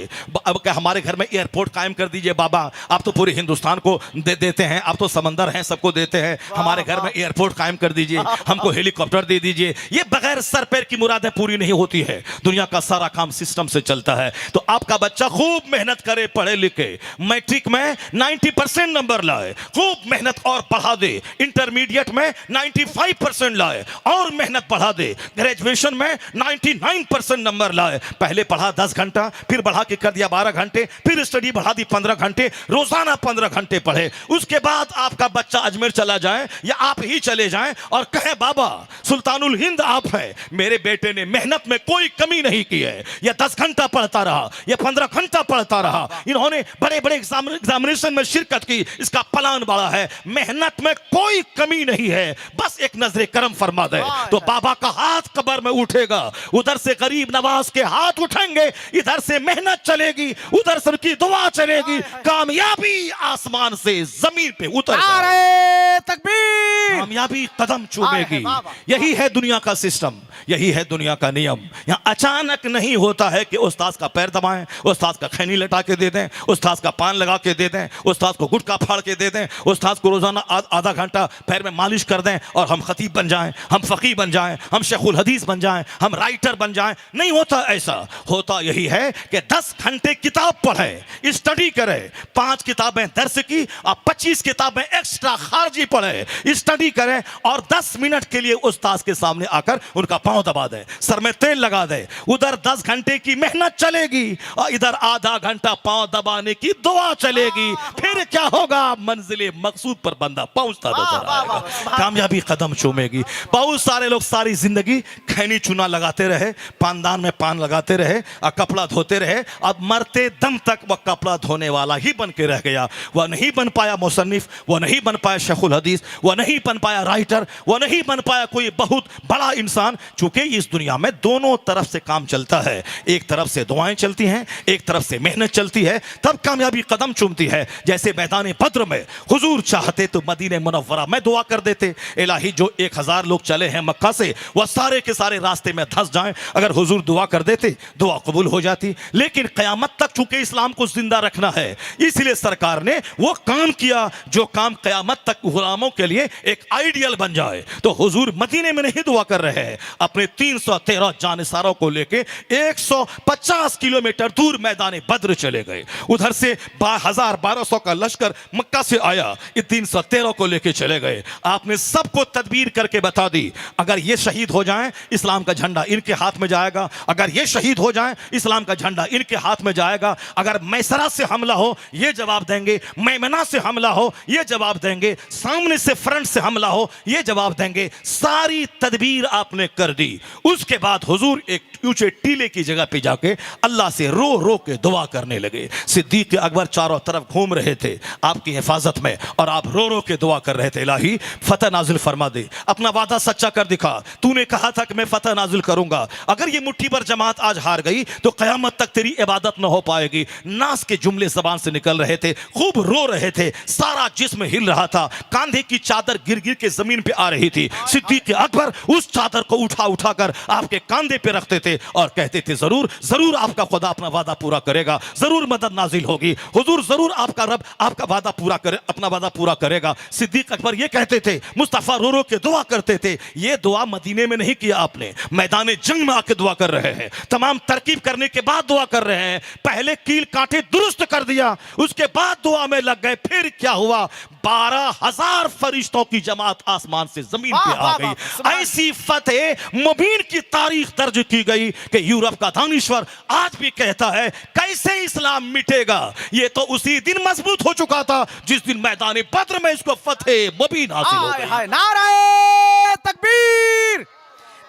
अब क्या हमारे घर में एयरपोर्ट कायम कर दीजिए बाबा, आप तो पूरे हिंदुस्तान को देते हैं, आप तो समंदर हैं सबको देते हैं, हमारे घर में एयरपोर्ट कायम कर दीजिए, हमको हेलीकॉप्टर दे दीजिए। ये बगैर सर पैर की मुरादें पूरी नहीं होती है, दुनिया का सारा काम सिस्टम से चलता है। तो आपका बच्चा खूब मेहनत करे, पढ़े लिखे, मैट्रिक में 90% नंबर लाए, खूब मेहनत और पढ़ा दे, इंटरमीडिएट में 95% लाए और मेहनत पढ़ा दे, ग्रेजुएशन में 99% नंबर लाए। पहले पढ़ा 10 घंटा, फिर बढ़ा के कर दिया 12 घंटे, फिर स्टडी बढ़ा दी 15 घंटे, रोजाना 15 घंटे पढ़े। उसके बाद आपका बच्चा अजमेर चला जाए या आप ही चले जाएं और कहें बाबा सुल्तानुल हिंद आप हैं, मेरे बेटे ने मेहनत में कोई कमी नहीं की है, या 10 घंटा पढ़ता रहा या 15 घंटा पढ़ता रहा, इन्होंने बड़े बड़े एग्जामिनेशन में शिरकत की, इसका प्लान बड़ा है, मेहनत में कोई कमी नहीं है, बस एक नजरे करम फरमा दे, तो बाबा का हाथ कब्र में उठेगा, उधर से गरीब नवाज के हाथ उठेंगे, इधर से मेहनत चलेगी, उधर से उनकी दुआ चलेगी, कामयाबी आसमान से जमीन पे उतर नारे तकबीर, कामयाबी कदम चूमेगी। यही है दुनिया का सिस्टम, यही है दुनिया का नियम। यहाँ अचानक नहीं होता है कि उस्ताद का पैर दबाएं, उस्ताद का खैनी लटा के दे दें, उस्ताद का पान लगा के दे दें, उस्ताद को गुटखा फाड़ के दे दें, उस्ताद को रोजाना आधा घंटा पैर में मालिश कर दें और हम खतीब बन जाएं, हम फकीह बन जाएं, हम शेखुल हदीस बन जाएं, हम राइटर बन जाएं। नहीं होता ऐसा। होता यही है कि 10 घंटे किताब पढ़े, स्टडी करे, 5 किताबें दर्स की और 25 किताबें एक्स्ट्रा खारजी पढ़े, स्टडी करें और 10 मिनट के लिए उस्ताद के सामने आकर उनका पांव दबा दे, सर में तेल लगा दे। उधर 10 घंटे की मेहनत चलेगी और इधर आधा घंटा पांव दबाने की दुआ चलेगी। फिर क्या होगा? मंजिले मकसूद पर बंदा पहुंचता नजर आएगा, कामयाबी कदम चूमेगी। बहुत सारे लोग सारी जिंदगी खैनी चूना लगाते रहे, पानदान में पान लगाते रहे और कपड़ा धोते रहे, अब मरते दम तक वह कपड़ा धोने वाला ही बन के रह गया। वह नहीं बन पाया मुसन्निफ, वह नहीं बन पाया शेखुल हदीस, वह नहीं बन पाया राइटर, वह नहीं बन पाया कोई बहुत बड़ा इंसान। चूंकि इस दुनिया में दोनों तरफ से काम चलता है, एक तरफ से दुआएं चलती हैं, एक तरफ से मेहनत चलती है, तब कामयाबी कदम चूमती है। जैसे मैदान बद्र में हुजूर चाहते तो मदीने मुनव्वरा में दुआ कर देते, इलाही जो 1000 लोग चले हैं मक्का से, वह सारे के सारे रास्ते में धंस जाएं, अगर हुजूर दुआ कर देते दुआ कबूल हो जाती। लेकिन क़यामत तक चूंकि इस्लाम को जिंदा रखना है, इसलिए सरकार ने वो काम किया जो काम क़यामत तक गुलामों के लिए एक एक आइडियल बन जाए। तो हुजूर मदीने में नहीं दुआ कर रहे हैं, अपने 313 जानिसारों को लेके 150 किलोमीटर दूर मैदान बद्र चले गए। उधर से 1200 का लश्कर मक्का से आया, ये 313 को लेके चले गए। आपने सबको तदबीर करके बता दी, अगर ये शहीद हो जाएं इस्लाम का झंडा इनके हाथ में जाएगा, अगर ये शहीद हो जाएं इस्लाम का झंडा इनके हाथ में जाएगा। अगर मैसरा से हमला हो ये जवाब देंगे, मैमना से हमला हो ये जवाब देंगे, सामने से फ्रंट से हमला हो ये जवाब देंगे। सारी तदबीर आपने कर दी। उसके बाद हुजूर एक ऊंचे टीले की जगह पे जाके अल्लाह से रो रो के दुआ करने लगे। सिद्दीक अकबर चारों तरफ घूम रहे थे आपकी हिफाजत में, और आप रो रो के दुआ कर रहे थे, इलाही फतह नाजिल फरमा दे, अपना वादा सच्चा कर दिखा। तूने कहा था कि मैं फतह नाजिल करूंगा, अगर ये मुट्ठी भर जमात आज हार गई तो कयामत तक तेरी इबादत न हो पाएगी। नास के जुमले जबान से निकल रहे थे, खूब रो रहे थे, सारा जिस्म हिल रहा था, कांधे की चादर गिर गिर के जमीन पे आ रही थी। सिद्दीक अकबर उस चादर को उठा उठा कर आपके कांधे पे रखते थे और कहते थे जरूर जरूर आपका खुदा अपना वादा पूरा करेगा, जरूर मदद नाजिल होगी, हुजूर जरूर आपका रब आपका वादा पूरा करे, अपना वादा पूरा करेगा। सिद्दीक अकबर ये कहते थे, मुस्तफा रो रो के दुआ करते थे। ये दुआ मदीने में नहीं किया आपने, मैदान जंग में आके दुआ कर रहे हैं, तमाम तरकीब करने के बाद दुआ कर रहे हैं। पहले कील कांटे दुरुस्त कर दिया, उसके बाद दुआ में लग गए। फिर क्या हुआ, 12,000 फरिश्तों की जमात आसमान से जमीन पे आ गई। ऐसी फतेह मुबीन की तारीख दर्ज की गई कि यूरोप का दानिश्वर आज भी कहता है कैसे इस्लाम मिटेगा। ये तो उसी दिन मजबूत हो चुका था जिस दिन मैदान बद्र में इसको फतेह मुबीन हासिल हो गई। नारे तकबीर,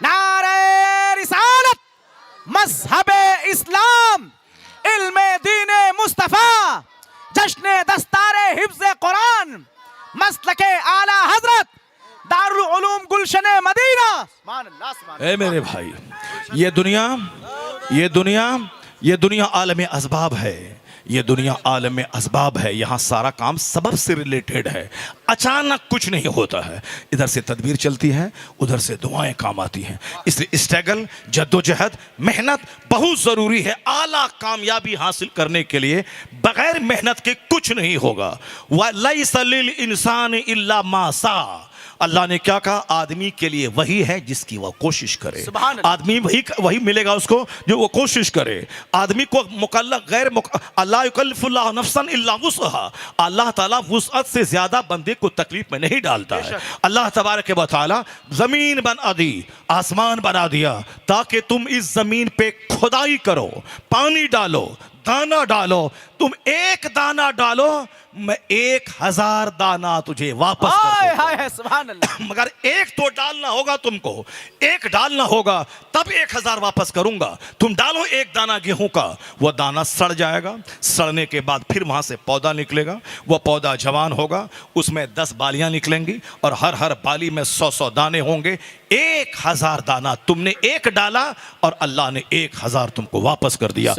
नारे रिसालत, मज़हबे इस्लाम, इल्मे दीने मुस्तफा, जश्ने दस्तारे हिफ्ज़े कुरान, मसलके आला हजरत, दारुल उलूम गुलशने मदीना। ए मेरे भाई, ये दुनिया आलम असबाब है, ये दुनिया आलम असबाब है। यहाँ सारा काम सबब से रिलेटेड है, अचानक कुछ नहीं होता है। इधर से तदबीर चलती है, उधर से दुआएं काम आती हैं। इसलिए स्ट्रगल, जद्दोजहद, मेहनत बहुत ज़रूरी है। आला कामयाबी हासिल करने के लिए बगैर मेहनत के कुछ नहीं होगा। वलैसा लिल इंसान इल्ला मा सा, अल्लाह ने क्या कहा, आदमी के लिए वही है जिसकी वह कोशिश करे। आदमी वही मिलेगा उसको जो वो कोशिश करे। आदमी को मुकल्लफ गैर अल्लाह युकल्लिफुल्लाहु नफ्सन इल्ला वुसअहा, अल्लाह ताला वुसअत से ज्यादा बंदे को तकलीफ में नहीं डालता है। अल्लाह तबारक व तआला जमीन बना दी, आसमान बना दिया ताकि तुम इस जमीन पे खुदाई करो, पानी डालो, दाना डालो। तुम एक दाना डालो, मैं 1000 दाना तुझे वापस कर दूंगा। मगर एक तो डालना होगा, तुमको एक डालना होगा, तब 1000 वापस करूंगा। तुम डालो एक दाना गेहूं का, वह दाना सड़ जाएगा, सड़ने के बाद फिर वहां से पौधा निकलेगा, वह पौधा जवान होगा, उसमें 10 बालियां निकलेंगी और हर बाली में 100 दाने होंगे। 1000 दाना तुमने एक डाला और अल्लाह ने 1000 तुमको वापस कर दिया।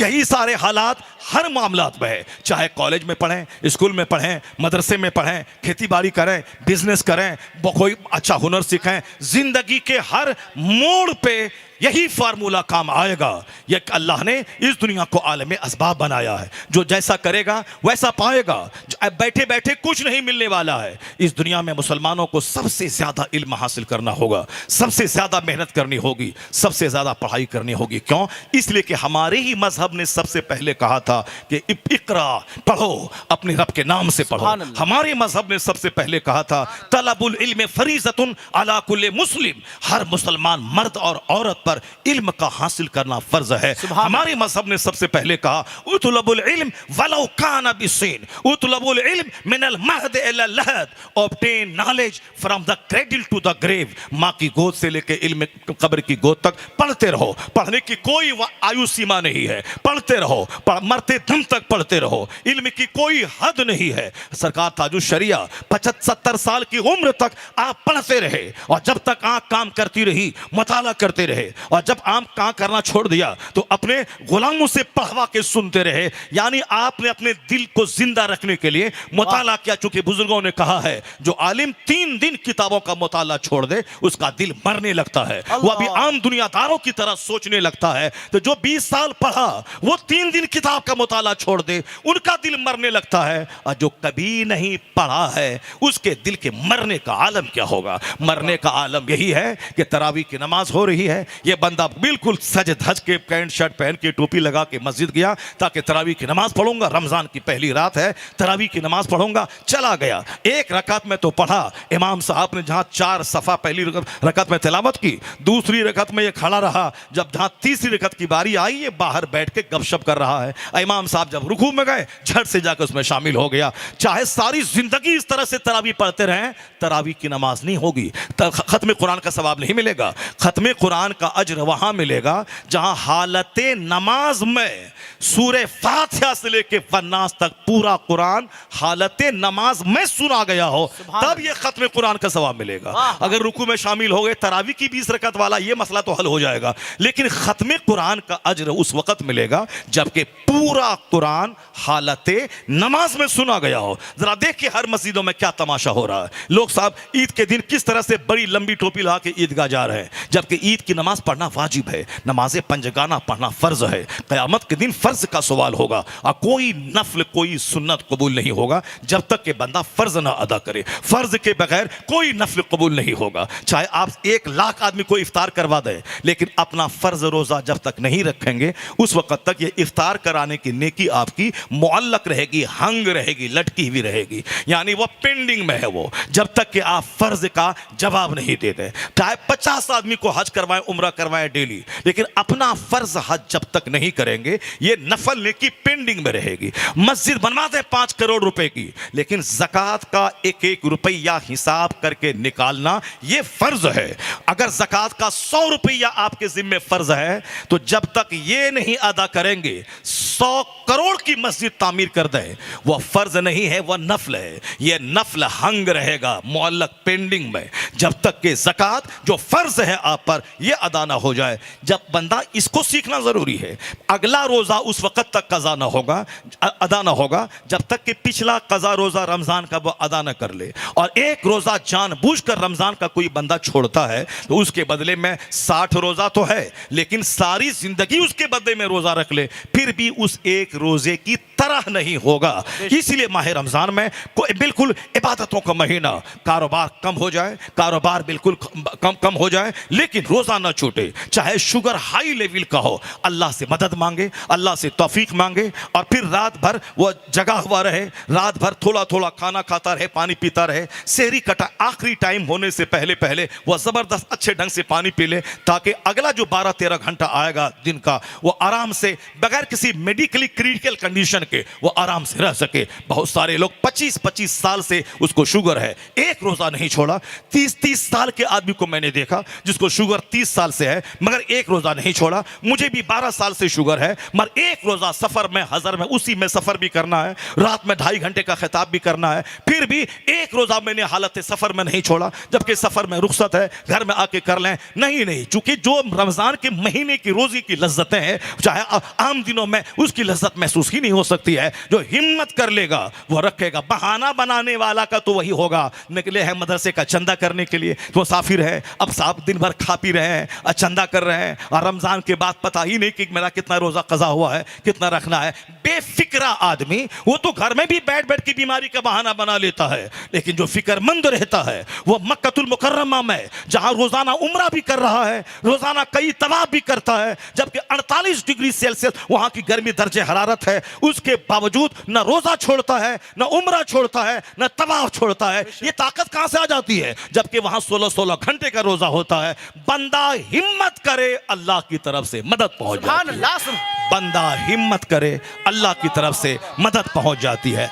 यही सारे हालात हर मामलात में है, चाहे कॉलेज में पढ़ें, स्कूल में पढ़ें, मदरसे में पढ़ें, खेती बाड़ी करें, बिजनेस करें, कोई अच्छा हुनर सीखें, जिंदगी के हर मोड़ पे यही फार्मूला काम आएगा। यह अल्लाह ने इस दुनिया को आलम असबाब बनाया है, जो जैसा करेगा वैसा पाएगा। बैठे बैठे कुछ नहीं मिलने वाला है। इस दुनिया में मुसलमानों को सबसे ज्यादा इल्म हासिल करना होगा, सबसे ज्यादा मेहनत करनी होगी, सबसे ज्यादा पढ़ाई करनी होगी। क्यों? इसलिए कि हमारे ही मजहब ने सबसे पहले कहा था कि इक़रा, पढ़ो, अपने रब के नाम से पढ़ो। हमारे मजहब ने सबसे पहले कहा था तलबुल इल्म फरीज़तुन अला कुल्ले मुस्लिम, हर मुसलमान मर्द और औरत पर इल्म का हासिल करना फर्ज है। हमारे मजहब ने सबसे पहले कहा उतलबुल इल्म वलौ काना बिस्सीन, उतलबुल इल्म मिनल महद इला लहद, obtain knowledge from the cradle to the grave. माँ की गोद से लेके इल्म कब्र की गोद तक पढ़ते रहो। पढ़ने की कोई आयु सीमा नहीं है, पढ़ते रहो, मरते दम तक पढ़ते रहो। इल्म की कोई हद नहीं है। सरकार ताजुल शरिया 75-70 साल की उम्र तक आप पढ़ते रहे, और जब तक आंख काम करती रही मुताला करते रहे। और जब आप काम करना छोड़ दिया तो अपने गुलामों से पढ़वा के सुनते रहे। यानी आपने अपने दिल को जिंदा रखने के लिए मुताला किया। चूंकि बुजुर्गों ने कहा है जो आलिम 3 दिन किताबों का मुताला छोड़ दे उसका दिल मरने लगता है, वो अभी आम दुनियादारों की तरह सोचने लगता है। तो जो 20 साल पढ़ा वो 3 दिन किताब का मुताला छोड़ दे उनका दिल मरने लगता है, और जो कभी नहीं पढ़ा है उसके दिल के मरने का आलम क्या होगा? मरने का आलम यही है कि तरावी की नमाज हो रही है, ये बंदा बिल्कुल सज धज के पैंट शर्ट पहन के टोपी लगा के मस्जिद गया ताकि तरावी की नमाज पढ़ूंगा, रमजान की पहली रात है तरावी की नमाज पढ़ूंगा, चला गया। एक रकात में तो पढ़ा, इमाम साहब ने जहां 4 सफा पहली रकात में तिलावत की, दूसरी रकात में ये खड़ा रहा, जब जहां तीसरी रकात की बारी आई ये बाहर बैठ के गपशप कर रहा है। इमाम साहब जब रुकू में गए झट से जाकर उसमें शामिल हो गया। चाहे सारी जिंदगी इस तरह से तरावी पढ़ते रहें, तरावी की नमाज नहीं होगी, खत्म कुरान का सवाब नहीं मिलेगा। खत्म कुरान का अज्र वहां मिलेगा जहां हालत नमाज में सूरे फातिहा से लेके वन्नास तक पूरा कुरान हालत नमाज में सुना गया हो, तब यह खत्म कुरान का सवाब मिलेगा। अगर रुकू में शामिल हो गए तरावी की 20 रकात वाला, यह मसला तो हल हो जाएगा, लेकिन खत्म कुरान का अज्र उस वक्त मिलेगा जबकि पूरा कुरान हालत नमाज में सुना गया हो। जरा देखिए हर मस्जिदों में क्या तमाशा हो रहा है। लोग साहब ईद के दिन किस तरह से बड़ी लंबी टोपी लगा के ईदगाह जा रहे हैं, जबकि ईद की नमाज पढ़ना वाजिब है, नमाज पंजगाना पढ़ना फर्ज है। क़यामत के दिन फर्ज का सवाल होगा और कोई नफल कोई सुन्नत कबूल नहीं होगा जब तक कि बंदा फर्ज ना अदा करे। फर्ज के बगैर कोई नफल कबूल नहीं होगा। चाहे आप 1 लाख आदमी को इफ्तार करवा दें, लेकिन अपना फर्ज रोजा जब तक नहीं रखेंगे उस वक्त तक ये इफ्तार कराने की नेकी आपकी मुअल्लक रहेगी, हंग रहेगी, लटकी हुई रहेगी, यानी वो पेंडिंग में है वो, जब तक कि आप फर्ज का जवाब नहीं देते। चाहे 50 आदमी को हज करवाएं, उम्रा करवाएं डेली, लेकिन अपना फर्ज हज जब तक नहीं करेंगे ये नफल नेकी पेंडिंग में रहेगी। मस्जिद बनवा दें 5 करोड़ रुपए की, लेकिन ज़कात का 1-1 रुपया हिसाब करके निकालना ये फर्ज है। अगर ज़कात का 100 रुपया आपके जिम्मे फर्ज है तो जब तक ये नहीं अदा करेंगे 100 करोड़ की मस्जिद तामीर कर दें, वह फर्ज नहीं है, वह नफल है। यह नफल हंग रहेगा मुअल्लक पेंडिंग में जब तक कि ज़कात जो फर्ज है आप पर यह अदा ना हो जाए। जब बंदा इसको सीखना जरूरी है, अगला रोजा उस वक्त तक कज़ा ना होगा, अदा ना होगा जब तक कि पिछला कज़ा रोजा रमजान का वो अदा ना कर ले। और एक रोजा जानबूझकर रमजान का कोई बंदा छोड़ता है तो उसके बदले में 60 रोजा तो है, लेकिन सारी जिंदगी उसके बदले में रोजा रख ले फिर भी उस एक रोजे की तरह नहीं होगा। इसलिए माह रमजान में बिल्कुल इबादतों का महीना, कारोबार कम हो जाए, कारोबार बिल्कुल कम हो जाए, लेकिन रोजा ना छूटे। चाहे शुगर हाई लेवल का हो, अल्लाह से मदद मांगे, अल्लाह से तौफीक मांगे, और फिर रात भर वो जगा हुआ रहे, रात भर थोड़ा थोड़ा खाना खाता रहे, पानी पीता रहे, सेहरी कटा आखिरी टाइम होने से पहले पहले वह जबरदस्त अच्छे ढंग से पानी पी ले, ताकि अगला जो 12-13 घंटा आएगा दिन का वो आराम से बगैर किसी मेडिकली क्रिटिकल कंडीशन के वो आराम से रह सके। बहुत सारे लोग 25-25 साल से उसको शुगर है, एक रोजा नहीं छोड़ा। 30-30 साल के आदमी को मैंने देखा जिसको शुगर 30 साल से है मगर एक रोजा नहीं छोड़ा। मुझे भी 12 साल से शुगर है मगर एक रोजा सफर में, हजर में, उसी में सफर भी करना है, रात में 2.5 घंटे का खिताब भी करना है, फिर भी एक रोजा मैंने हालत सफर में नहीं छोड़ा, जबकि सफर में रुखसत है, घर में आके कर लें। नहीं, चूंकि जो रमजान के महीने की रोजी की लज्जतें हैं चाहे आम दिनों में उसकी लज्जत महसूस ही नहीं हो सकती है। जो हिम्मत कर लेगा वो रखेगा। बहाना बनाने वाला का तो वही होगा, निकले हैं मदरसे का चंदा करने के लिए, तो मुसाफिर है, अब साहब दिन भर खा पी रहे हैं और चंदा कर रहे हैं, और रमजान के बाद पता ही नहीं कि मेरा कितना रोजा कज़ा हुआ है, कितना रखना है। बेफिक्रा आदमी वो तो घर में भी बैठ बैठ की बीमारी का बहाना बना लेता है, लेकिन जो फिक्रमंद रहता है वो मक्कतुल मुकर्रमा में जहां रोजाना उम्रा भी कर रहा है, रोजाना कई तवाफ भी करता है, जबकि 48 डिग्री सेल्सियस वहां की गर्मी दर्जे हरारत है, उसके बावजूद न रोजा छोड़ता है, न उम्रा छोड़ता है, न तवाफ छोड़ता है। ये ताकत कहां से आ जाती है जबकि वहां 16-16 घंटे का रोजा होता है। बंदा हिम्मत करे अल्लाह की तरफ से मदद पहुंच जाती है। बंदा हिम्मत करे अल्लाह की तरफ से मदद पहुंच जाती है।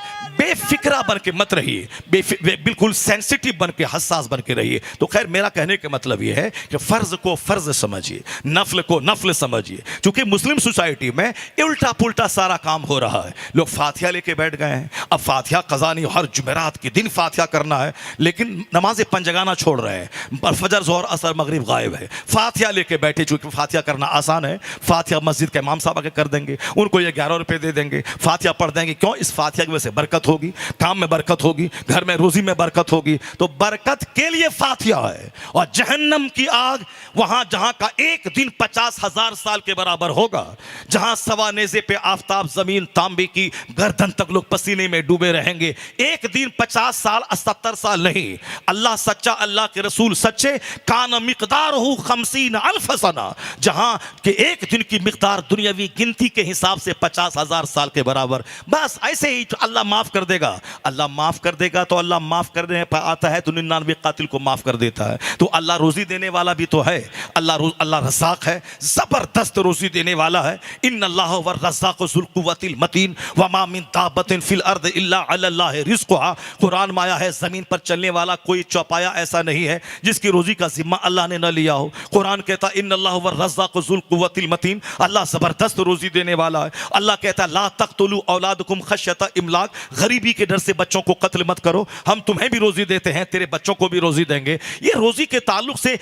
बेफिक्रा बन के मत रहिए, बिल्कुल सेंसिटिव बन के, हसास बन के रहिए। तो खैर मेरा कहने का मतलब यह है कि फ़र्ज को फ़र्ज समझिए, नफल को नफल समझिए। क्योंकि मुस्लिम सोसाइटी में उल्टा पुल्टा सारा काम हो रहा है। लोग फातिहा लेके बैठ गए हैं। अब फातिहा क़ज़ा नहीं, हर जुमेरात के दिन फातिहा करना है, लेकिन नमाज पंजगाना छोड़ रहे हैं। फजर ज़ोहर असर मगरिब गायब है, फातिहा लेके बैठे। चूँकि फातिहा करना आसान है, फातिहा मस्जिद के इमाम साहब आके कर देंगे, उनको ये 11 रुपये दे देंगे, फातिहा पढ़ देंगे। क्यों? इस फातिहा की वजह से बरकत होगी, काम में बरकत होगी, घर में रोजी में बरकत होगी। तो बरकत के लिए फातिहा है। और जहन्नम की आग वहां जहां का एक दिन 50,000 साल के बराबर होगा, जहां सवा नेज़े पे आफताब जमीन तांबे की गर्दन तक लोग पसीने में डूबे रहेंगे। एक दिन 50 साल 70 साल नहीं। अल्लाह सच्चा, अल्लाह के रसूल सच्चे। कान मिक़दारुहु 50,000 सना, जहां के एक दिन की मिक़दार दुनियावी गिनती के हिसाब से 50,000 साल के बराबर। बस ऐसे ही अल्लाह माफ कर देगा। अल्लाह माफ कर देगा तो अल्लाह माफ करने पर आता है तो 99 कातिल को माफ कर देता है। तो अल्लाह रोजी देने वाला भी तो है। अल्लाह रज़ाक है, जबरदस्त रोजी देने वाला है। इन्नल्लाह व रज़्ज़ाक़ु ज़ुल क़ुव्वतिल मतीन व मा मिन दाब्बतिन फिल अर्द इल्ला अलल्लाहि रिज़्क़ुहा। कुरान में आया है, जमीन पर चलने वाला कोई चौपाया ऐसा नहीं है जिसकी रोजी का जिम्मा अल्लाह ने न लिया हो। कुरान कहता है इन्नल्लाह व रज़्ज़ाक़ु ज़ुल क़ुव्वतिल मतीन, अल्लाह जबरदस्त रोजी देने वाला है। अल्लाह कहता है ला तक़्तुलू औलादकुम खश्यता इमलाक, गरीबी के डर से बच्चों को कत्ल मत करो, हम तुम्हें भी रोजी देते हैं, तेरे बच्चों को भी रोजी देंगे। ये रोजी के ताल्लुक से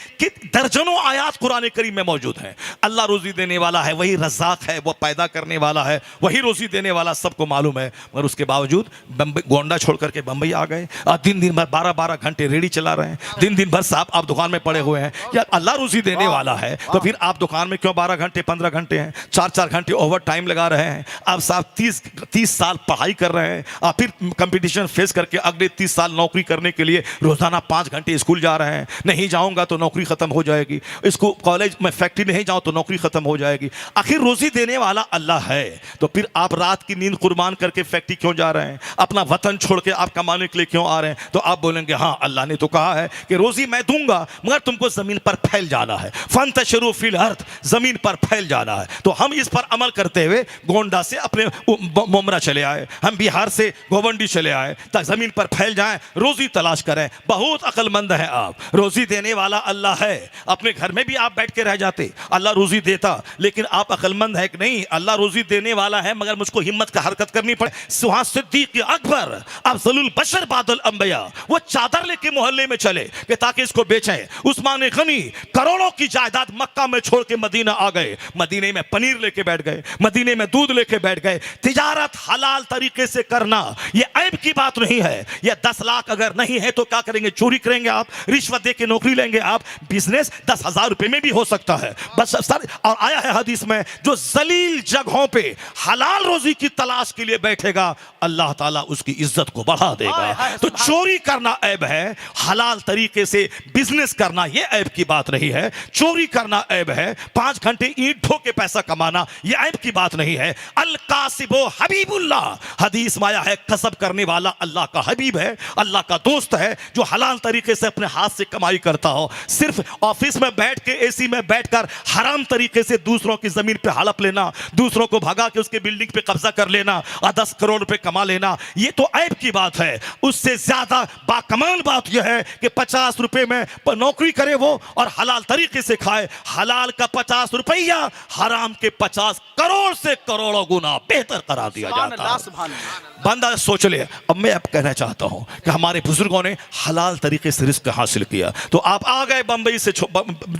दर्जनों आयात कुरान करीम में मौजूद हैं। अल्लाह रोजी देने वाला है, वही रज़्ज़ाक है, वो पैदा करने वाला है, वही रोजी देने वाला, सबको मालूम है। मगर उसके बावजूद गोंडा छोड़ करके बंबई आ गए और दिन दिन भर 12-12 घंटे रेडी चला रहे हैं। दिन दिन भर साहब आप दुकान में पड़े हुए हैं। यार अल्लाह रोजी देने वाला है तो फिर आप दुकान में क्यों 12 घंटे 15 घंटे हैं, 4-4 घंटे ओवर टाइम लगा रहे हैं। आप साहब 30 साल पढ़ाई कर रहे हैं और फिर कंपटीशन फेस करके अगले 30 साल नौकरी करने के लिए रोजाना 5 घंटे स्कूल जा रहे हैं। नहीं जाऊंगा तो नौकरी खत्म हो जाएगी, स्कूल कॉलेज में फैक्ट्री नहीं जाऊं तो नौकरी खत्म हो जाएगी। आखिर रोजी देने वाला अल्लाह है, तो फिर आप रात की नींद कुर्बान करके फैक्ट्री क्यों जा रहे हैं? अपना वतन छोड़ के आप कमाने के लिए क्यों आ रहे हैं? तो आप बोलेंगे हाँ अल्लाह ने तो कहा है कि रोजी मैं दूंगा, मगर तुमको जमीन पर फैल जाना है। फंतशरू फिल अर्द, जमीन पर फैल जाना है। तो हम इस पर अमल करते हुए गोंडा से अपने मुमरा चले आए, हम बिहार से गोवंडी चले आए ताकि जमीन पर फैल जाएं, रोजी तलाश करें। बहुत अक्लमंद है आप। रोजी देने वाला अल्लाह है। अपने घर में भी आप बैठ के रह जाते, अल्लाह रोजी देता, लेकिन आप अक्लमंद है कि नहीं? अल्लाह रोजी देने वाला है, मगर मुझको हिम्मत का हरकत करनी पड़े। सुहा सिद्दीक अकबर अफजलुल बशर बादल अंबिया, वो चादर लेके मोहल्ले में चले कि ताकि इसको बेचें। उस्मान गनी करोड़ों की जायदाद मक्का में छोड़ के मदीना आ गए। मदीने में पनीर लेके बैठ गए, मदीने में दूध लेके बैठ गए। तिजारत हलाल तरीके से करना ये ऐब की बात नहीं है। ये 10 लाख अगर नहीं है तो क्या करेंगे? चोरी करेंगे आप, रिश्वत दे के नौकरी लेंगे आप। बिजनेस 10,000 रुपए में भी हो सकता है बस सर। और आया है हदीस में, जो जलील जगहों पे हलाल रोजी की तलाश के लिए बैठेगा अल्लाह ताला उसकी इज्जत को बढ़ा देगा। तो चोरी करना ऐब है, हलाल तरीके से बिजनेस करना ये ऐब की बात नहीं है। चोरी करना ऐब है, 5 घंटे ईंट ठोक के पैसा कमाना ये ऐब की बात नहीं है। अल कासिबो हबीबुल्लाह, हदीस में आया है कसब करने वाला अल्लाह का हबीब है, अल्लाह का दोस्त है। जो हलाल तरीके से अपने हाथ से कमाई करता हो, सिर्फ ऑफिस में बैठ के एसी में बैठकर हराम तरीके से दूसरों की जमीन पे हड़प लेना, दूसरों को भगा के उसके बिल्डिंग पे कब्जा कर लेना और 10 करोड़ रुपए कमा लेना, ये तो ऐब की बात है। उससे ज्यादा बाकमाल बात यह है कि 50 रुपए में नौकरी करे वो और हलाल तरीके से खाए। हलाल का 50 रुपया हराम के 50 करोड़ से करोड़ों गुना बेहतर करा दिया जाता है। बंदा सोच ले। अब मैं अब कहना चाहता हूं कि हमारे बुजुर्गों ने हलाल तरीके से रिस्क हासिल किया, तो आप आ गए बंबई से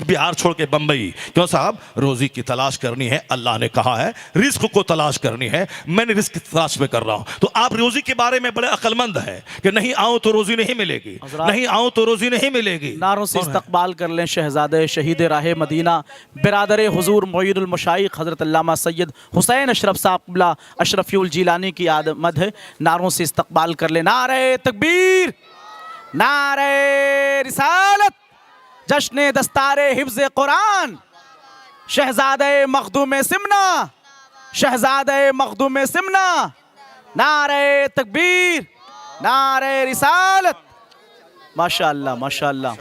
बिहार छोड़ के बंबई क्यों साहब? रोजी की तलाश करनी है, अल्लाह ने कहा है रिस्क को तलाश करनी है। मैंने रिस्क की तलाश में कर रहा हूं। तो आप रोजी के बारे में बड़े अक्लमंद हैं कि नहीं आऊं तो रोजी नहीं मिलेगी, नहीं आऊं तो रोजी नहीं मिलेगी। नारों से इस्तकबाल कर लें शहजादे शहीद राह मदीना बिरादर हुजूर मुईनुल मशाइख हजरत अल्लामा सैयद हुसैन अशरफ साहब क़िबला अशरफीउल जिलानी की आमद है। नारों से इस्तकबाल कर ले। नारे तकबीर, नारे रिसालत, जश्न दस्तारे हिफ्ज़ कुरान, शहजादे मखदूम सिमना, शहजादे मखदूम सिमना। नारे तकबीर, नारे रिसालत। माशाअल्लाह माशाअल्लाह।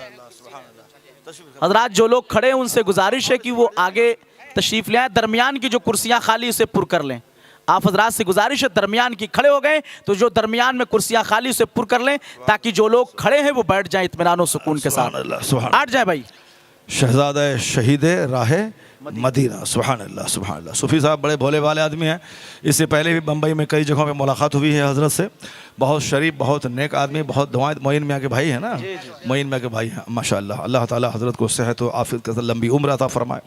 हजरात जो लोग खड़े हैं उनसे गुजारिश है कि वो आगे तशरीफ ले आए, दरमियान की जो कुर्सियां खाली उसे पुर कर लें। आप हजरात से गुजारिश है दरमियान की खड़े हो गए तो जो दरमियान में कुर्सियां खाली उसे पुर कर लें ताकि जो लोग खड़े हैं वो बैठ जाएं इत्मीनान और सुकून के साथ। सुभान अल्लाह, सुभान बैठ जाए भाई। शहजादा शहीद राह मदीना, सुभान अल्लाह सुभान अल्लाह। सूफ़ी साहब बड़े भोले वाले आदमी हैं। इससे पहले भी बम्बई में कई जगहों पे मुलाकात हुई है हज़रत से। बहुत शरीफ, बहुत नेक आदमी, बहुत दुआएं। मोइन मियाँ के भाई हैं ना, मोइन मियाँ के भाई हैं माशाअल्लाह। अल्लाह ताला हज़रत को सेहत और आफियत के साथ लंबी उम्र अता फरमाए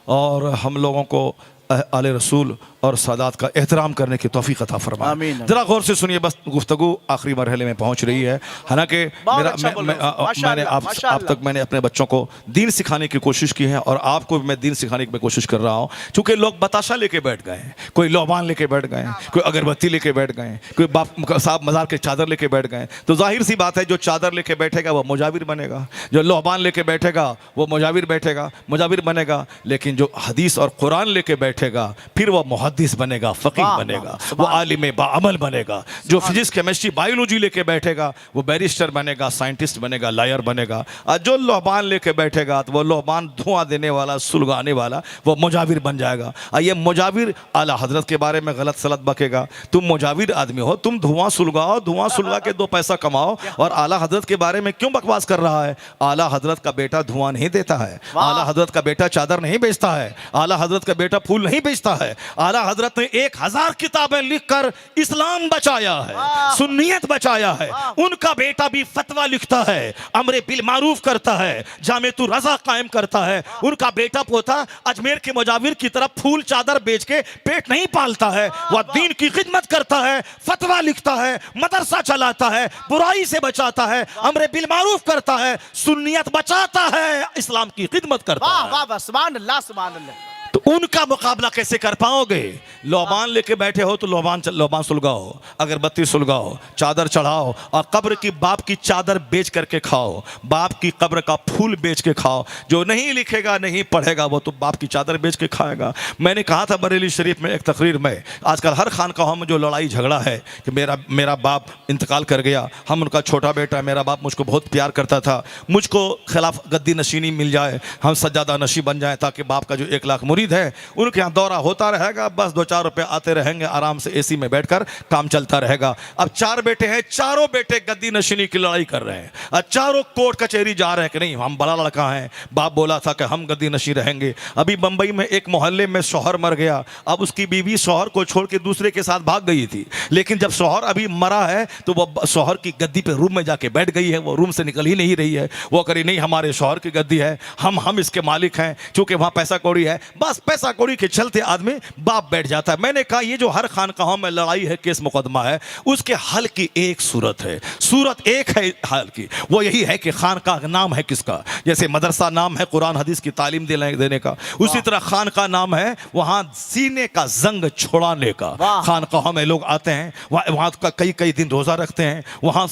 और हम लोगों को आले रसूल और सादात का एहतराम करने की तौफीक अता फरमाए। जरा गौर से सुनिए, बस गुफ्तगू आखिरी मरहले में पहुंच रही है। हालांकि मैंने आप तक मैंने अपने बच्चों को दीन सिखाने की कोशिश की है और आपको भी मैं दीन सिखाने की कोशिश कर रहा हूँ। चूँकि लोग बताशा लेके बैठ गए हैं, कोई लोबान लेके बैठ गए हैं, कोई अगरबत्ती लेके बैठ गए हैं, कोई बाप साहब मज़ार के चादर लेके बैठ गए। तो जाहिर सी बात है, जो चादर लेके बैठेगा वो मुजाविर बनेगा, जो लोबान लेके बैठेगा वो मुजाविर बनेगा। लेकिन जो हदीस और कुरान लेके बैठेगा फिर वो मुहद्दिस बनेगा, फ़कीह बनेगा, वो आलिम बाअमल बनेगा। जो फिजिक्स, केमिस्ट्री, बायोलॉजी लेके बैठेगा वो बैरिस्टर बनेगा, साइंटिस्ट बनेगा, लायर बनेगा। और जो लोबान लेके बैठेगा तो वो लोबान धुआं देने वाला, सुलगाने वाला, वो मुजाविर बन जाएगा। और ये मुजाविर आला हजरत के बारे में गलत सलत बकेगा। तुम मुजाविर आदमी हो, तुम धुआं सुलगाओ, धुआं सुलगा के 2 पैसा कमाओ। और आला हजरत के बारे में क्यों बकवास कर रहा है? आला हजरत का बेटा धुआं नहीं देता है, आला हजरत का बेटा चादर नहीं बेचता है, आला हजरत का बेटा फूल नहीं बेचता है। आला हजरत ने 1000 किताबें लिखकर इस्लाम बचाया है, सुन्नियत बचाया है। उनका बेटा भी फतवा लिखता है, अमरे बिल मारूफ करता है, जामेतु रजा कायम करता है। उनका बेटा पोता अजमेर के मुजाविर की तरफ फूल चादर बेच के पेट नहीं पालता है, वह दीन की खिदमत करता है, फतवा लिखता है, मदरसा चलाता है, बुराई से बचाता है, अमरे बिल मारूफ करता है, सुन्नियत बचाता है, इस्लाम की खिदमत करता है। वाह वाह, सुभान अल्लाह सुभान अल्लाह। तो उनका मुकाबला कैसे कर पाओगे? लोबान लेके बैठे हो तो लोबान सुलगाओ, अगरबत्ती सुलगाओ, चादर चढ़ाओ और कब्र की बाप की चादर बेच करके खाओ, बाप की कब्र का फूल बेच के खाओ। जो नहीं लिखेगा, नहीं पढ़ेगा, वो तो बाप की चादर बेच के खाएगा। मैंने कहा था बरेली शरीफ में एक तकरीर में, आजकल हर खानकाहों में जो लड़ाई झगड़ा है कि मेरा बाप इंतकाल कर गया, हम उनका छोटा बेटा, मेरा बाप मुझको बहुत प्यार करता था, मुझको खिलाफ गद्दी नशीनी मिल जाए, हम सज्जादा नशी बन जाए ताकि बाप का जो 1 लाख मुरीद है उनके यहाँ दौरा होता रहेगा, बस 2-4 रुपए आते रहेंगे, आराम से एसी में बैठकर काम चलता रहेगा। अब 4 बेटे हैं, चारों बेटे गद्दी नशीनी की लड़ाई कर रहे हैं और चारों कोर्ट कचहरी जा रहे हैं कि नहीं हम बड़ा लड़का हैं, बाप बोला था कि हम गद्दी नशी रहेंगे। अभी बंबई में एक मोहल्ले में शौहर मर गया, अब उसकी बीवी शौहर को छोड़ के दूसरे के साथ भाग गई थी, लेकिन जब शौहर अभी मरा है तो वो शौहर की गद्दी पे रूम में जाके बैठ गई है, वो रूम से निकल ही नहीं रही है। वो करी नहीं हमारे शौहर की गद्दी है, हम इसके मालिक हैं, क्योंकि वहाँ पैसा कौड़ी है। बस पैसा कौड़ी के चलते आदमी बाप बैठ जाता है। मैंने कहा ये जो हर खानकाहों में लड़ाई है, केस मुकदमा है, उसके हल की एक सूरत है, सूरत एक है हल की, वो यही है कि खानका नाम है किसका। जैसे मदरसा नाम है कुरान हदीस की तालीम देने का, उसी तरह खान का नाम है वहाँ सीने का जंग छुड़ाने का। खानकाहों में लोग आते हैं, वहाँ का कई दिन रोज़ा रखते हैं, वहाँ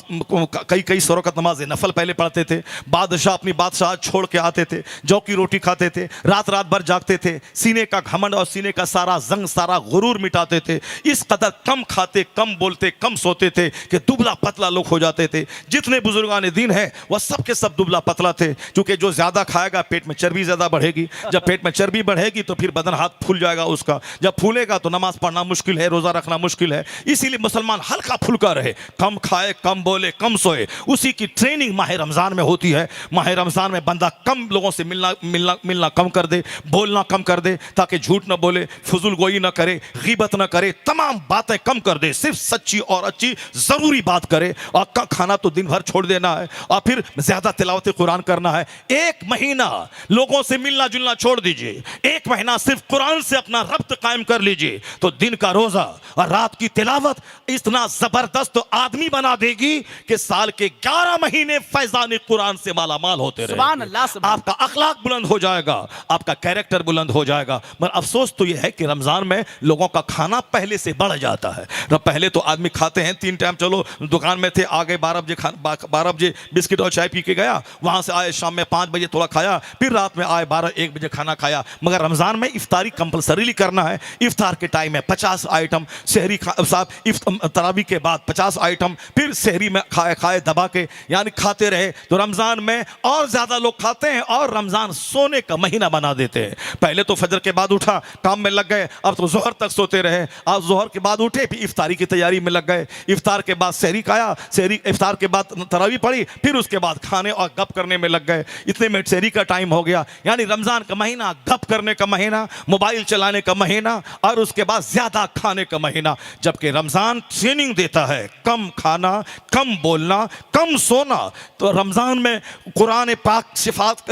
कई सौ रकअत नमाज नफल पहले पढ़ते थे, बादशाह अपनी बादशाह छोड़ के आते थे, जौ की रोटी खाते थे, रात भर जागते थे, सीने का घमंड और सीने का सारा जंग, सारा गुरूर मिटाते थे। इस कदर कम खाते, कम बोलते, कम सोते थे कि दुबला पतला लोग हो जाते थे। जितने बुजुर्गान दीन है वह सब के सब दुबला पतला थे, क्योंकि जो ज़्यादा खाएगा पेट में चर्बी ज़्यादा बढ़ेगी, जब पेट में चर्बी बढ़ेगी तो फिर बदन हाथ फूल जाएगा उसका, जब फूलेगा तो नमाज पढ़ना मुश्किल है, रोज़ा रखना मुश्किल है। इसीलिए मुसलमान हल्का फुल्का रहे, कम खाए, कम बोले, कम सोए। उसी की ट्रेनिंग माह रमज़ान में होती है। माह रमज़ान में बंदा कम लोगों से मिलना कम कर दे, बोलना कम कर दे, ताकि झूठ न बोले, फजूल गोई न करे, गीबत न करे, तमाम बातें कम कर दे, सिर्फ सच्ची और अच्छी ज़रूरी बात करे। और खाना तो दिन भर छोड़ देना है और फिर ज़्यादा तिलावत कुरान करना है। 1 महीना लोगों से मिलना जुलना छोड़ दीजिए, 1 महीना सिर्फ कुरान से अपना रब्त कायम कर लीजिए, तो दिन का रोज़ा और रात की तिलावत इतना ज़बरदस्त आदमी बना देगी कि साल के 11 महीने फैज़ान कुरान से मालामाल होते रहेंगे। आपका अखलाक बुलंद हो जाएगा, आपका कैरेक्टर बुलंद हो जाएगा। मगर अफसोस तो यह है कि रमज़ान में लोगों का खाना पहले से बढ़ जाता है। पहले तो आदमी खाते हैं 3 टाइम, चलो दुकान में थे, आ गए 12 बजे बिस्किट और चाय पी के गया, वहाँ से आए शाम में 5 बजे थोड़ा खाया, फिर रात में आए 12-1 बजे खाना खाया। मगर रमज़ान में इफ्तारी कंपलसरीली करना है। इफ्तार के टाइम में 50 आइटम, सहरी साहब तरावी के बाद 50 आइटम, फिर सहरी में खाए दबा के, यानी खाते रहे। तो रमज़ान में और ज़्यादा लोग खाते हैं और रमज़ान सोने का महीना बना देते हैं। पहले तो तो फजर के बाद उठा, काम में लग गए, अब तो जोहर तक सोते रहे। अब जोहर के बाद उठे, फिर इफ्तारी की तैयारी में लग गए, इफ्तार के बाद सहरी खाया, सहरी इफ्तार के बाद तरावी पढ़ी, फिर उसके बाद खाने और गप करने में लग गए। इतने में सहरी का टाइम हो गया। यानी रमजान का महीना गप करने का महीना, मोबाइल चलाने का महीना और उसके बाद ज्यादा खाने का महीना। जबकि रमजान ट्रेनिंग देता है कम खाना, कम बोलना, कम सोना। तो रमजान में कुरान पाक सिफात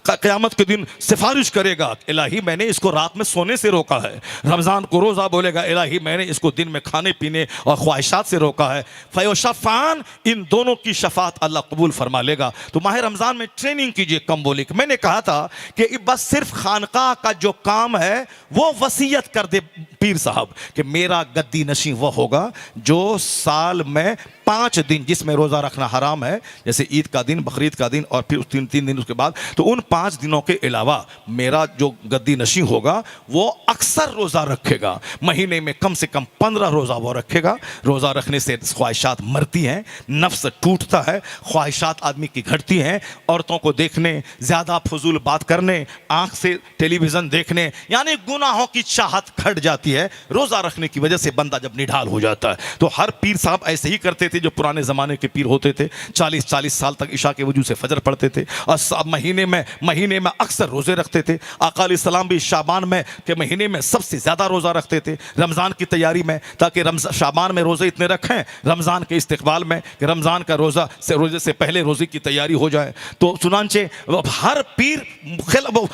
क़यामत के दिन सिफारिश करेगा, इलाही मैंने इसको रात में सोने से रोका है। रमजान को रोज़ा बोलेगा, इलाही मैंने इसको दिन में खाने पीने और ख्वाहिशात से रोका है। फ़योशफ़ान, इन दोनों की शफात अल्लाह कबूल फरमा लेगा। तो माह रमज़ान में ट्रेनिंग कीजिए कम बोली। मैंने कहा था कि बस सिर्फ खानका का जो काम है वो वसीयत कर दे पीर साहब कि मेरा गद्दी नशी वह होगा जो साल में 5 दिन जिसमें रोज़ा रखना हराम है, जैसे ईद का दिन, बकरीद का दिन और फिर 3 दिन उसके बाद, तो उन 5 दिनों के अलावा मेरा जो गद्दी नशी होगा वो अक्सर रोज़ा रखेगा। महीने में कम से कम 15 रोज़ा वो रखेगा। रोज़ा रखने से ख्वाहिशात मरती हैं, नफ्स टूटता है, ख्वाहिशात आदमी की घटती हैं। औरतों को देखने, ज़्यादा फजूल बात करने, आँख से टेलीविज़न देखने, यानी गुनाहों की चाहत घट जाती है। रोज़ा रखने की वजह से बंदा जब निढाल हो जाता है। तो हर पीर साहब ऐसे ही करते थे जो पुराने ज़माने के पीर होते थे। 40-40 साल तक इशा के वजू से फजर पढ़ते थे और महीने में अक्सर रोज़े रखते थे। आका अलैहिस्सलाम भी शाबान में के महीने में सबसे ज़्यादा रोज़ा रखते थे रमज़ान की तैयारी में, ताकि शाबान में रोज़े इतने रखें रमज़ान के इस्तकबाल में कि रमज़ान का रोज़े से पहले रोज़े की तैयारी हो जाए। तो चुनांचे हर पीर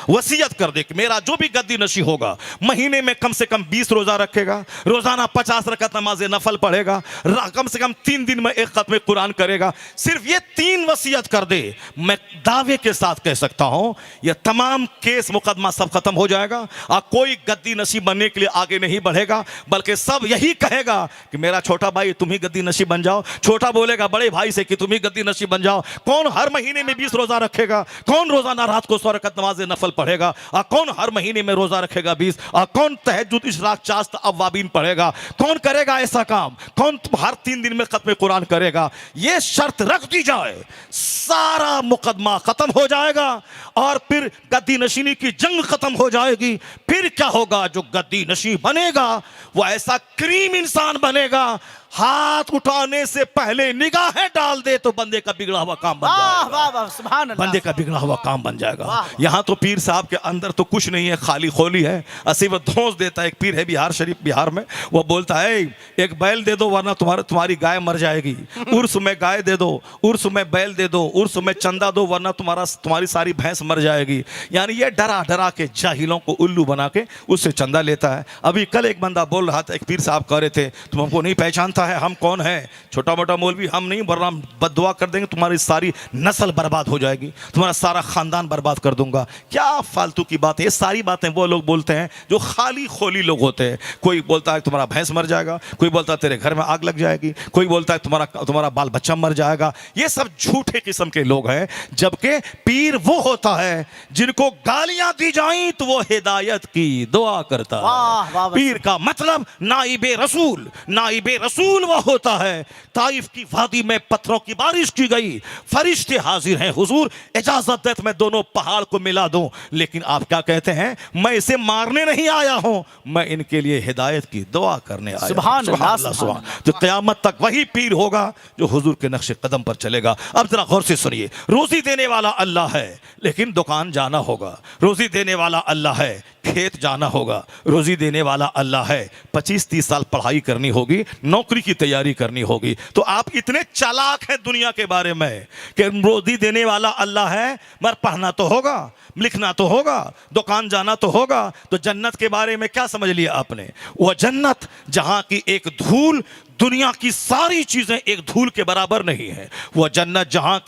वसीयत कर दे कि मेरा जो भी गद्दी नशी होगा महीने में कम से कम 20 रोज़ा रखेगा, रोज़ाना 50 रकात नमाज नफल पढ़ेगा, कम से कम 3 दिन में एक खत्म कुरान करेगा। सिर्फ ये 3 वसीयत कर दे, मैं दावे के साथ कह सकता हूं ये तमाम केस मुकदमा सब खत्म हो जाएगा और कोई गद्दी नशी बनने के लिए आगे नहीं बढ़ेगा, बल्कि सब यही कहेगा कि मेरा छोटा भाई तुम ही गद्दी नशी बन जाओ। छोटा बोलेगा बड़े भाई से कि तुम ही गद्दी नशी बन जाओ। कौन हर महीने में 20 रोजा रखेगा? कौन रोजाना रात को 100 रकात नमाज नफल पढ़ेगा? और कौन हर महीने में रोजा रखेगा 20? और कौन तहज्जुद इशराक चास्त अव्वाबीन पढ़ेगा? कौन करेगा ऐसा काम? कौन हर 3 दिन में खत्म कुरान करेगा? ये शर्त रख दी जाए, सारा मुकदमा खत्म हो जाएगा और फिर गद्दी नशीनी की जंग खत्म हो जाएगी। फिर क्या होगा? जो गद्दी नशी बनेगा वो ऐसा करीम इंसान बनेगा, हाथ उठाने से पहले निगाहें डाल दे तो बंदे का बिगड़ा हुआ काम बन जाएगा। वाह वाह सुभान अल्लाह। बंदे का बिगड़ा हुआ काम बन जाएगा। यहाँ तो पीर साहब के अंदर तो कुछ नहीं है, खाली खोली है। असी वो धौंस देता है। एक पीर है बिहार शरीफ, बिहार में, वो बोलता है एक बैल दे दो वरना तुम्हारी गाय मर जाएगी। उर्स में गाय दे दो, उर्स में बैल दे दो, उर्स में चंदा दो वरना तुम्हारी सारी भैंस मर जाएगी। यानी ये डरा डरा के जाहिलों को उल्लू बना के उससे चंदा लेता है। अभी कल एक बंदा बोल रहा था, एक पीर साहब कह रहे थे तुम हमको नहीं पहचानता है, हम कौन है? छोटा मोटा मौलवी हम नहीं, वरना बद्दुआ कर देंगे, तुम्हारी सारी नस्ल बर्बाद हो जाएगी, तुम्हारा सारा खानदान बर्बाद कर दूंगा। क्या फालतू की बात है? ये सारी बातें वो लोग बोलते हैं जो खाली खोली लोग होते हैं। कोई बोलता है तुम्हारा भैंस मर जाएगा, कोई बोलता है तेरे घर में आग लग जाएगी, कोई बोलता है तुम्हारा बाल बच्चा मर जाएगा। ये सब झूठे किस्म के लोग हैं। जबकि पीर वो होता है जिनको गालियां दी जाएं तो वो हिदायत की दुआ करता है। पीर का मतलब नाइबे रसूल वो होता है। ताइफ की वादी में पत्थरों की बारिश की गई, फरिश्ते हाजिर हैं, हुजूर इजाजत दे मैं दोनों पहाड़ को मिला दूं। लेकिन आप क्या कहते हैं? मैं इसे मारने नहीं आया हूं, मैं इनके लिए हिदायत की दुआ करने आया। सुभान अल्लाह। तो क़यामत तक वही पीर होगा जो हुजूर के नक्शे कदम पर चलेगा। अब जरा गौर से सुनिए, रोजी देने वाला अल्लाह है, लेकिन दुकान जाना होगा। रोजी देने वाला अल्लाह है, खेत जाना होगा। रोजी देने वाला अल्लाह है, 25-30 साल पढ़ाई करनी होगी, नौकरी की तैयारी करनी होगी। तो आप इतने चालाक हैं दुनिया के बारे में कि रोजी देने वाला अल्लाह है, मगर पढ़ना तो होगा, लिखना तो होगा, दुकान जाना तो होगा। तो जन्नत के बारे में क्या समझ लिया आपने? वह जन्नत जहां की एक धूल, दुनिया की सारी चीजें एक धूल के बराबर नहीं है। वह जन्नत जहां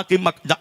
की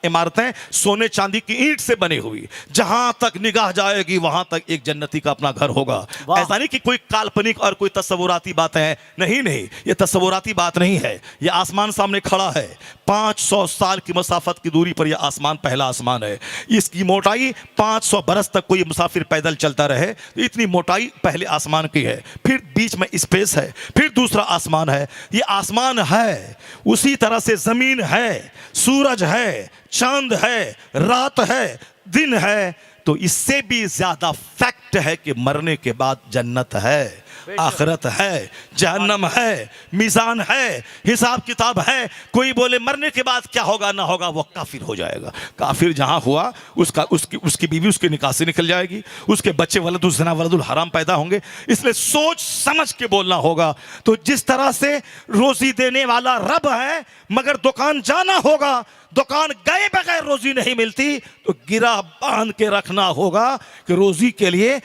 इमारतें सोने चांदी की ईंट से बनी हुई, जहां तक निगाह जाएगी वहां तक एक जन्नती का अपना घर होगा। ऐसा नहीं कि कोई काल्पनिक और कोई तस्वुराती बातें हैं, नहीं, ये तस्वुराती बात नहीं है। यह आसमान सामने खड़ा है, 500 साल की मसाफत की दूरी पर यह आसमान पहला आसमान है। इसकी मोटाई 500 बरस तक कोई मुसाफिर पैदल चलता रहे, इतनी मोटाई पहले आसमान की है। फिर बीच में स्पेस है, फिर दूसरा आसमान है। ये आसमान है, उसी तरह से जमीन है, सूरज है, चांद है, रात है, दिन है। तो इससे भी ज्यादा फैक्ट है कि मरने के बाद जन्नत है, आखिरत है, जहन्नम है, मीज़ान है, हिसाब किताब है। कोई बोले मरने के बाद क्या होगा ना होगा, वो काफिर हो जाएगा। काफिर जहां हुआ उसकी बीवी उसकी निकाह से निकल जाएगी, उसके बच्चे वलदुल ज़िना वलदुल हराम पैदा होंगे। इसलिए सोच समझ के बोलना होगा। तो जिस तरह से रोजी देने वाला रब है, मगर दुकान जाना होगा, दुकान गए बगैर रोजी नहीं मिलती, तो गिरा बांध के रखना होगा कि रोजी के लिए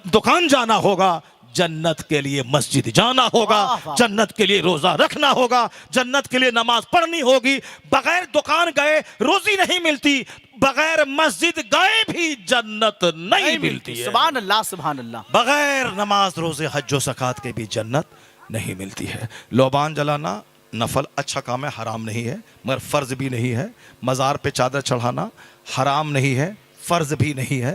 दुकान जाना होगा, जन्नत के लिए मस्जिद जाना होगा, जन्नत के लिए रोजा रखना होगा, जन्नत के लिए नमाज पढ़नी होगी। बगैर दुकान गए रोजी नहीं मिलती, बगैर मस्जिद गए भी जन्नत नहीं मिलती है। सुभान अल्लाह, सुभान अल्लाह। बगैर नमाज रोजे हज व ज़कात के भी जन्नत नहीं मिलती है। लोबान जलाना नफल अच्छा काम है, हराम नहीं है, मगर फ़र्ज भी नहीं है। मज़ार पे चादर चढ़ाना हराम नहीं है, फ़र्ज भी नहीं है।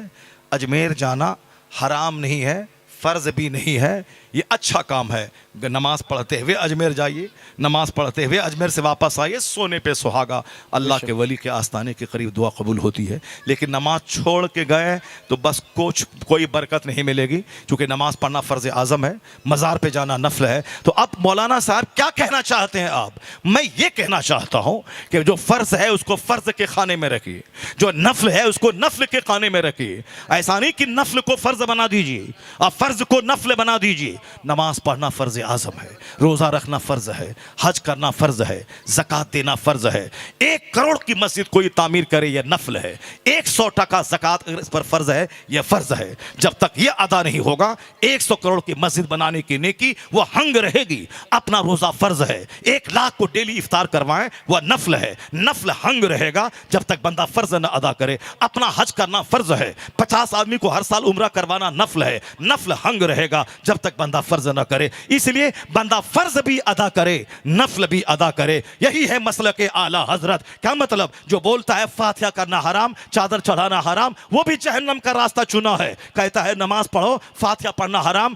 अजमेर जाना हराम नहीं है, फ़र्ज भी नहीं है, ये अच्छा काम है। नमाज पढ़ते हुए अजमेर जाइए, नमाज पढ़ते हुए अजमेर से वापस आइए, सोने पे सुहागा। अल्लाह के वली के आस्थाने के करीब दुआ कबूल होती है। लेकिन नमाज छोड़ के गए तो बस कोई बरकत नहीं मिलेगी, क्योंकि नमाज पढ़ना फ़र्ज़ आज़म है, मज़ार पे जाना नफल है। तो अब मौलाना साहब क्या कहना चाहते हैं आप? मैं ये कहना चाहता हूँ कि जो फ़र्ज़ है उसको फ़र्ज़ के खाने में रखिए, जो नफल है उसको नफल के खाने में रखिए। ऐसा नहीं कि नफल को फ़र्ज़ बना दीजिए, आप फ़र्ज़ को नफल बना दीजिए। नमाज पढ़ना फ़र्ज़ आज़म है, रोज़ा रखना फ़र्ज़ है, हज करना फ़र्ज़ है, ज़कात देना फ़र्ज़ है। 1 करोड़ की मस्जिद कोई तामीर करे यह नफल है। 100 टका ज़कात अगर इस पर फ़र्ज़ है, यह फ़र्ज़ है। जब तक यह अदा नहीं होगा, 100 करोड़ की मस्जिद बनाने की नेकी वो हंग रहेगी। अपना रोज़ा फ़र्ज़ है, 1 लाख को डेली इफ्तार करवाएं, वह नफल है, नफल हंग रहेगा जब तक बंदा फ़र्ज़ न अदा करे। अपना हज करना फ़र्ज़ है, 50 आदमी को हर साल उम्रा करवाना नफल है, नफल हंग रहेगा जब तक बंदा फ़र्ज़ न करे। इसलिए बंदा फ़र्ज़ भी अदा करे, नफल भी अदा करे। यही है मसलक आला हजरत। क्या मतलब? जो बोलता है फातिहा करना हराम, चादर चढ़ाना हराम, वो भी जहन्नम का रास्ता चुना है। कहता है नमाज पढ़ो, फातिहा पढ़ना हराम,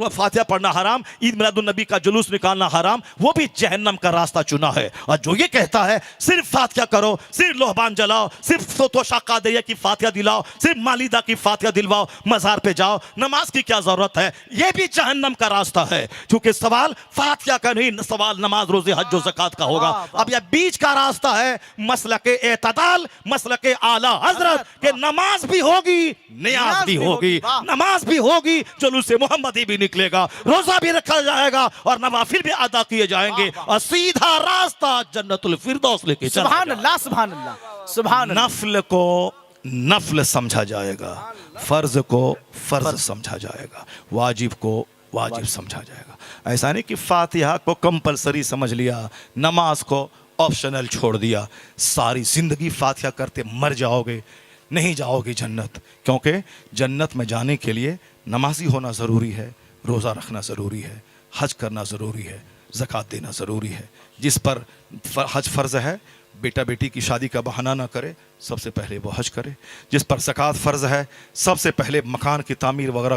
फातिहा पढ़ना हराम, ईद मिलादुन नबी का जुलूस निकालना हराम, वो भी जहन्नम का रास्ता चुना है। और जो ये कहता है सिर्फ फातिहा करो, सिर्फ लोहबान जलाओ, सिर्फ तोशा कादिया की फातिहा दिलाओ, सिर्फ मालिदा की फातिहा दिलवाओ, मज़ार पे जाओ, नमाज की क्या ज़रूरत है? ये भी जहन्नम का रास्ता है। क्योंकि सवाल फातिहा का नहीं, सवाल नमाज रोजे हज और ज़कात का होगा। अब यह बीच का रास्ता है, मसलक एतदाल, मसलक आला हजरत के नमाज भी होगी, नियाज भी होगी, नमाज भी होगी, जुलूस मोहम्मदी भी निकलेगा, रोजा भी रखा जाएगा और नवाफिल भी अदा किए जाएंगे और सीधा रास्ता जन्नतुल फिरदौस लेके चला। सुभान अल्लाह, सुभान अल्लाह, सुभान अल्लाह। नफल को नफल समझा जाएगा, फर्ज को फर्ज समझा जाएगा, वाजिब को वाजिब समझा जाएगा। ऐसा नहीं कि फातिहा को कंपलसरी समझ लिया, नमाज को ऑप्शनल छोड़ दिया, सारी जिंदगी फातिहा करते मर जाओगे, नहीं जाओगे जन्नत। क्योंकि जन्नत में जाने के लिए नमाजी होना ज़रूरी है, रोज़ा रखना ज़रूरी है, हज करना ज़रूरी है, ज़कात देना ज़रूरी है। जिस पर हज फ़र्ज़ है, बेटा बेटी की शादी का बहाना ना करे, सबसे पहले वो हज करे। जिस पर ज़कात फ़र्ज़ है, सबसे पहले मकान की तामीर वगैरह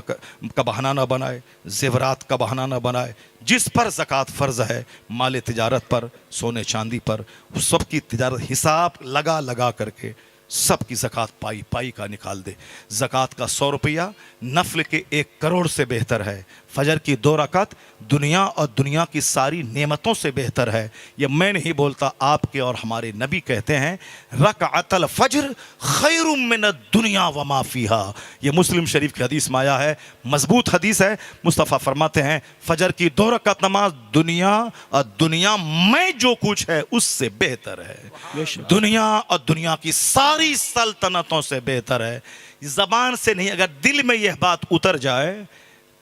का बहाना ना बनाए, ज़ेवरात का बहाना ना बनाए। जिस पर ज़कात फ़र्ज़ है, माल तिजारत पर, सोने चांदी पर, सब की तिजारत हिसाब लगा लगा करके सब की ज़कात पाई पाई का निकाल दे। ज़कात का 100 रुपया नफल के 1 करोड़ से बेहतर है। फजर की 2 रकात दुनिया और दुनिया की सारी नेमतों से बेहतर है। ये मैं नहीं बोलता, आपके और हमारे नबी कहते हैं, रकअतल फज्र खैरुम मिन दुनिया व मा फीहा। ये मुस्लिम शरीफ की हदीस में आया है, मजबूत हदीस है। मुस्तफ़ा फरमाते हैं, फजर की 2 रकात नमाज दुनिया और दुनिया में जो कुछ है उससे बेहतर है। दुनिया और दुनिया की सारी सल्तनतों से बेहतर है। ज़बान से नहीं, अगर दिल में यह बात उतर जाए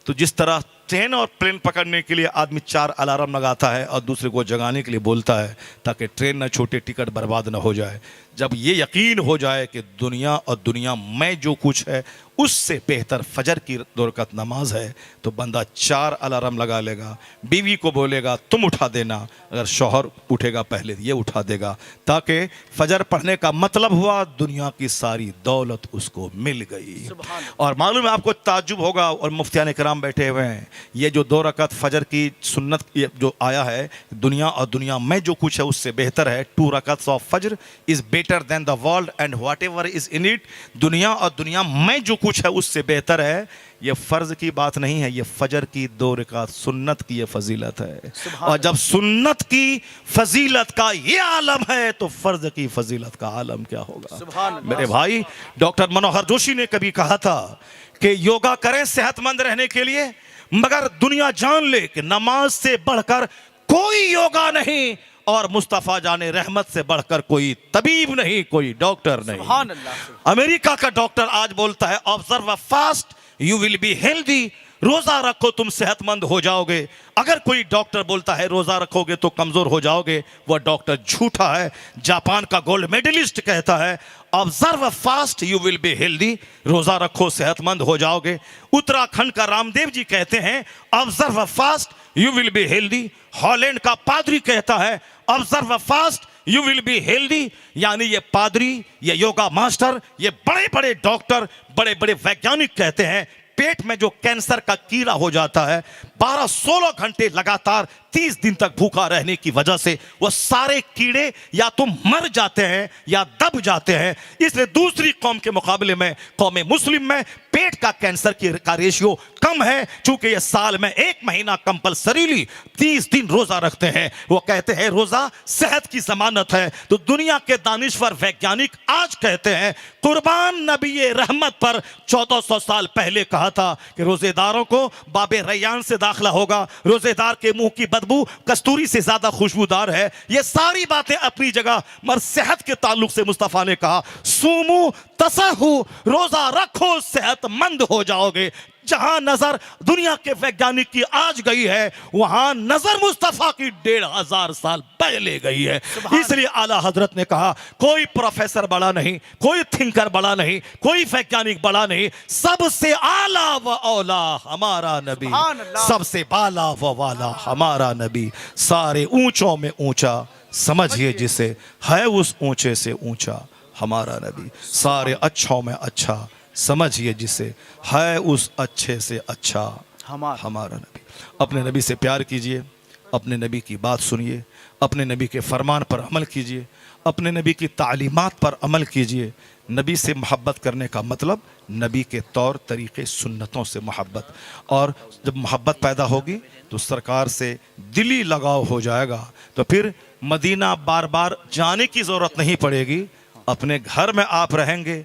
तो जिस तरह ट्रेन और प्लेन पकड़ने के लिए आदमी 4 अलार्म लगाता है और दूसरे को जगाने के लिए बोलता है ताकि ट्रेन न छूटे, टिकट बर्बाद न हो जाए, जब ये यकीन हो जाए कि दुनिया और दुनिया में जो कुछ है उससे बेहतर फजर की 2 रकात नमाज है तो बंदा 4 अलार्म लगा लेगा, बीवी को बोलेगा तुम उठा देना, अगर शौहर उठेगा पहले ये उठा देगा, ताकि फजर पढ़ने का मतलब हुआ दुनिया की सारी दौलत उसको मिल गई। और मालूम है आपको, ताज्जुब होगा, और मुफ्तियान कराम बैठे हुए हैं, ये जो 2 रकात फजर की सुन्नत जो आया है, दुनिया और दुनिया में जो कुछ है उससे बेहतर है। 2 रकात ऑफ फजर is better than the world and whatever is in it. दुनिया और दुनिया में जो कुछ है उससे बेहतर है। ये फर्ज की बात नहीं है, ये फजर की 2 रकात सुन्नत की ये फजीलत है। और जब सुन्नत की फजीलत का ये आलम है तो फर्ज की फजीलत का आलम क्या होगा। मेरे भाई, डॉक्टर मनोहर जोशी ने कभी कहा था कि योगा करें सेहतमंद रहने के लिए, मगर दुनिया जान ले कि नमाज से बढ़कर कोई योगा नहीं और मुस्तफ़ा जाने रहमत से बढ़कर कोई तबीब नहीं, कोई डॉक्टर नहीं। अमेरिका का डॉक्टर आज बोलता है observe fast you will be healthy, रोजा रखो तुम सेहतमंद हो जाओगे। अगर कोई डॉक्टर बोलता है रोजा रखोगे तो कमजोर हो जाओगे, वह डॉक्टर झूठा है। जापान का गोल्ड मेडलिस्ट कहता है observe fast you will be healthy, रोजा रखो सेहतमंद हो जाओगे। उत्तराखंड का रामदेव जी कहते हैं observe fast you will be healthy. Holland का पादरी कहता है observe fast you will be healthy. यानी ये पादरी, ये योगा मास्टर, ये बड़े बड़े डॉक्टर, बड़े बड़े वैज्ञानिक कहते हैं पेट में जो कैंसर का कीड़ा हो जाता है 12-16 घंटे लगातार 30 दिन तक भूखा रहने की वजह से वो सारे कीड़े या तो मर जाते हैं या दब जाते हैं। इसलिए दूसरी कौम के मुकाबले में कौम मुस्लिम में पेट का कैंसर का रेशियो कम है, चूंकि ये साल में 1 महीना कंपलसरीली 30 दिन रोजा रखते हैं। वो कहते हैं रोजा सेहत की जमानत है। तो दुनिया के दानिश्वर वैज्ञानिक आज कहते हैं कुर्बान नबी रहमत पर 1400 साल पहले कहा था कि रोजेदारों को बाबे रैयान से दाखिला होगा, रोजेदार के मुंह की बदबू कस्तूरी से ज्यादा खुशबूदार है। ये सारी बातें अपनी जगह, मगर सेहत के ताल्लुक से मुस्तफा ने कहा सूमू तसहु, रोजा रखो सेहतमंद हो जाओगे। जहां नजर दुनिया के वैज्ञानिक की आज गई है, वहां नजर मुस्तफा की 1500 साल पहले गई है। इसलिए आला हजरत ने कहा कोई प्रोफेसर बड़ा नहीं, कोई थिंकर बड़ा नहीं, कोई वैज्ञानिक बड़ा नहीं, सबसे आला व औला हमारा नबी, सबसे बाला व वाला हमारा नबी, सारे ऊंचों में ऊंचा समझिए जिसे, है उस ऊंचे से ऊंचा हमारा नबी, सारे अच्छों में अच्छा समझिए जिसे, है उस अच्छे से अच्छा हमारा नबी। अपने नबी से प्यार कीजिए, अपने नबी की बात सुनिए, अपने नबी के फरमान पर अमल कीजिए, अपने नबी की तालीमात पर अमल कीजिए। नबी से मोहब्बत करने का मतलब नबी के तौर तरीके सुन्नतों से मोहब्बत, और जब मोहब्बत पैदा होगी तो सरकार से दिली लगाव हो जाएगा, तो फिर मदीना बार बार जाने की ज़रूरत नहीं पड़ेगी। अपने घर में आप रहेंगे,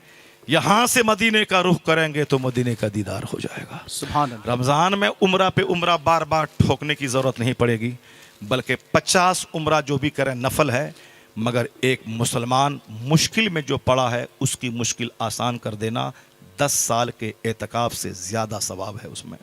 यहां से मदीने का रुख करेंगे तो मदीने का दीदार हो जाएगा। सुभान अल्लाह। रमज़ान में उम्रा पे उम्रा बार बार ठोकने की ज़रूरत नहीं पड़ेगी, बल्कि 50 उम्रा जो भी करें नफल है, मगर एक मुसलमान मुश्किल में जो पड़ा है उसकी मुश्किल आसान कर देना 10 साल के एतकाफ से ज़्यादा सवाब है उसमें।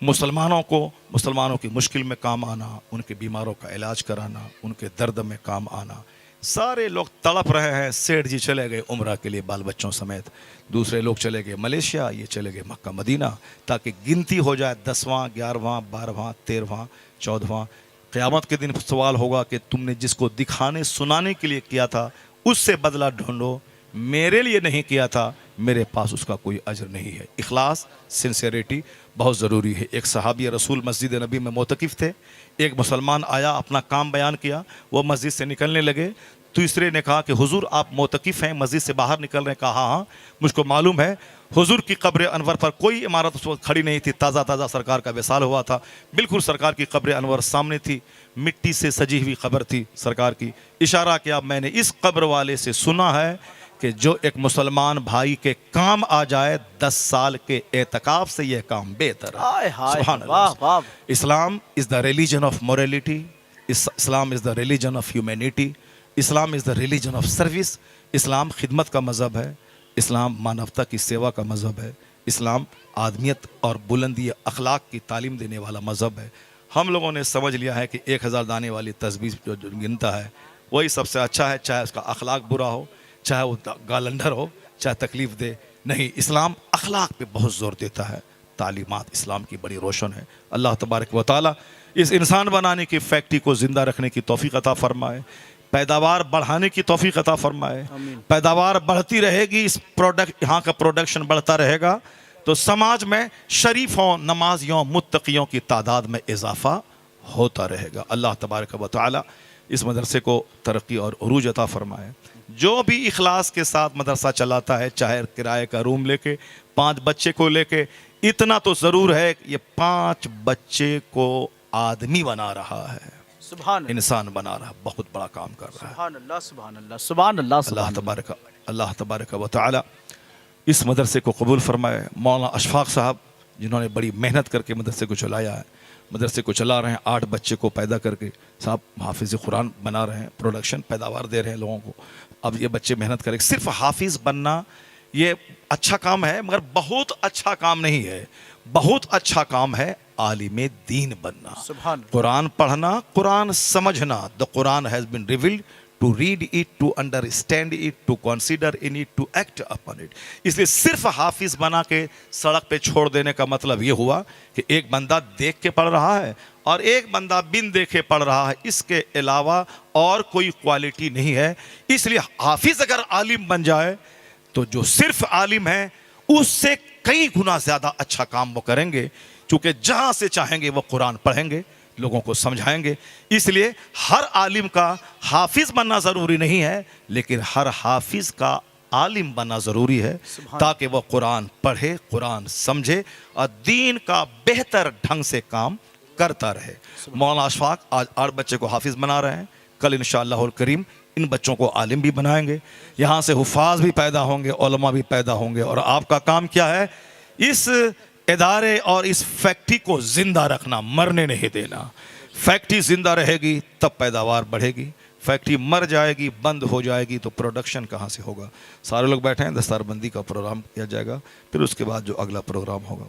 मुसलमानों की मुश्किल में काम आना, उनके बीमारों का इलाज कराना, उनके दर्द में काम आना। सारे लोग तड़प रहे हैं, सेठ जी चले गए उम्रा के लिए बाल बच्चों समेत, दूसरे लोग चले गए मलेशिया, ये चले गए मक्का मदीना, ताकि गिनती हो जाए 10वां 11वां 12वां 13वां 14वां। क़यामत के दिन सवाल होगा कि तुमने जिसको दिखाने सुनाने के लिए किया था उससे बदला ढूंढो, मेरे लिए नहीं किया था, मेरे पास उसका कोई अजर नहीं है। इखलास, सिंसियरिटी बहुत ज़रूरी है। एक सहाबी रसूल मस्जिद नबी में मोतकिफ़ थे, एक मुसलमान आया, अपना काम बयान किया, वो मस्जिद से निकलने लगे। तीसरे ने कहा कि हुजूर आप मोतकिफ़ हैं, मस्जिद से बाहर निकल रहे हैं? कहा हाँ, मुझको मालूम है। हुजूर की कब्र अनवर पर कोई इमारत उस वक्त खड़ी नहीं थी, ताज़ा ताज़ा सरकार का विसाल हुआ था, बिल्कुल सरकार की कब्र अनवर सामने थी, मिट्टी से सजी हुई कब्र थी सरकार की। इशारा किया, मैंने इस कब्र वाले से सुना है कि जो एक मुसलमान भाई के काम आ जाए 10 साल के एतकाफ से यह काम बेहतर है। सुभान अल्लाह। Islam is the religion of morality, Islam is the religion of humanity, Islam is the religion of service. इस्लाम खिदमत का मज़हब है, इस्लाम मानवता की सेवा का मज़हब है, इस्लाम आदमियत और बुलंदी अखलाक की तालीम देने वाला मज़हब है। हम लोगों ने समझ लिया है कि 1000 दाने वाली तस्बीह जो गिनता है वही सबसे अच्छा है, चाहे उसका अखलाक बुरा हो, चाहे वो गालंडर हो, चाहे तकलीफ़ दे। नहीं, इस्लाम अखलाक पे बहुत ज़ोर देता है। तालीमात इस्लाम की बड़ी रोशन है। अल्लाह तबारक व तआला इस इंसान बनाने की फैक्ट्री को ज़िंदा रखने की तौफीक अता फरमाए, पैदावार बढ़ाने की तौफीक अता फरमाए। पैदावार बढ़ती रहेगी, इस प्रोडक्ट यहाँ का प्रोडक्शन बढ़ता रहेगा तो समाज में शरीफों, नमाजियों, मुत्तकियों की तादाद में इजाफा होता रहेगा। अल्लाह तबारक व तआला इस मदरसे को तरक्की और उरूज अता फरमाए। जो भी इखलास के साथ मदरसा चलाता है, चाहे किराए का रूम लेके, 5 बच्चे को लेके, इतना तो ज़रूर है कि ये 5 बच्चे को आदमी बना रहा है, सुभान इंसान बना रहा है, बहुत बड़ा काम कर रहा है। सुभान अल्लाह, सुभान अल्लाह, सुभान अल्लाह, अल्लाह तबारक व तआला इस मदरसे को कबूल फरमाए। मौलाना अशफाक साहब जिन्होंने बड़ी मेहनत करके मदरसे को चलाया है, मदरसे को चला रहे हैं, 8 बच्चे को पैदा करके साहब हाफिज़ कुरान बना रहे हैं, प्रोडक्शन पैदावार दे रहे हैं लोगों को। अब ये बच्चे मेहनत करेंगे। सिर्फ हाफिज़ बनना ये अच्छा काम है, मगर बहुत अच्छा काम नहीं है। बहुत अच्छा काम है आलिम दीन बनना, सुभान कुरान पढ़ना, कुरान समझना। The Quran has been revealed to read it, to understand it, to consider in it, to act upon it. इसलिए सिर्फ हाफिज बना के सड़क पे छोड़ देने का मतलब ये हुआ कि एक बंदा देख के पढ़ रहा है और एक बंदा बिन देखे पढ़ रहा है, इसके अलावा और कोई क्वालिटी नहीं है। इसलिए हाफिज अगर आलिम बन जाए तो जो सिर्फ आलिम है उससे कई गुना ज्यादा अच्छा काम वो करेंगे, क्योंकि जहां से चाहेंगे वो कुरान पढ़ेंगे, लोगों को समझाएंगे। इसलिए हर आलिम का हाफिज बनना ज़रूरी नहीं है, लेकिन हर हाफिज का आलिम बनना ज़रूरी है, ताकि वह कुरान पढ़े, कुरान समझे और दीन का बेहतर ढंग से काम करता रहे। मौलाना अशफाक आज 8 बच्चे को हाफिज बना रहे हैं, कल इंशाअल्लाहुल करीम इन बच्चों को आलिम भी बनाएंगे, यहाँ से हुफाज भी पैदा होंगे, उलमा भी पैदा होंगे। और आपका काम क्या है? इस इदारे और इस फैक्ट्री को जिंदा रखना, मरने नहीं देना। फैक्ट्री जिंदा रहेगी तब पैदावार बढ़ेगी, फैक्ट्री मर जाएगी, बंद हो जाएगी तो प्रोडक्शन कहाँ से होगा। सारे लोग बैठे हैं, दस्तारबंदी का प्रोग्राम किया जाएगा, फिर उसके बाद जो अगला प्रोग्राम होगा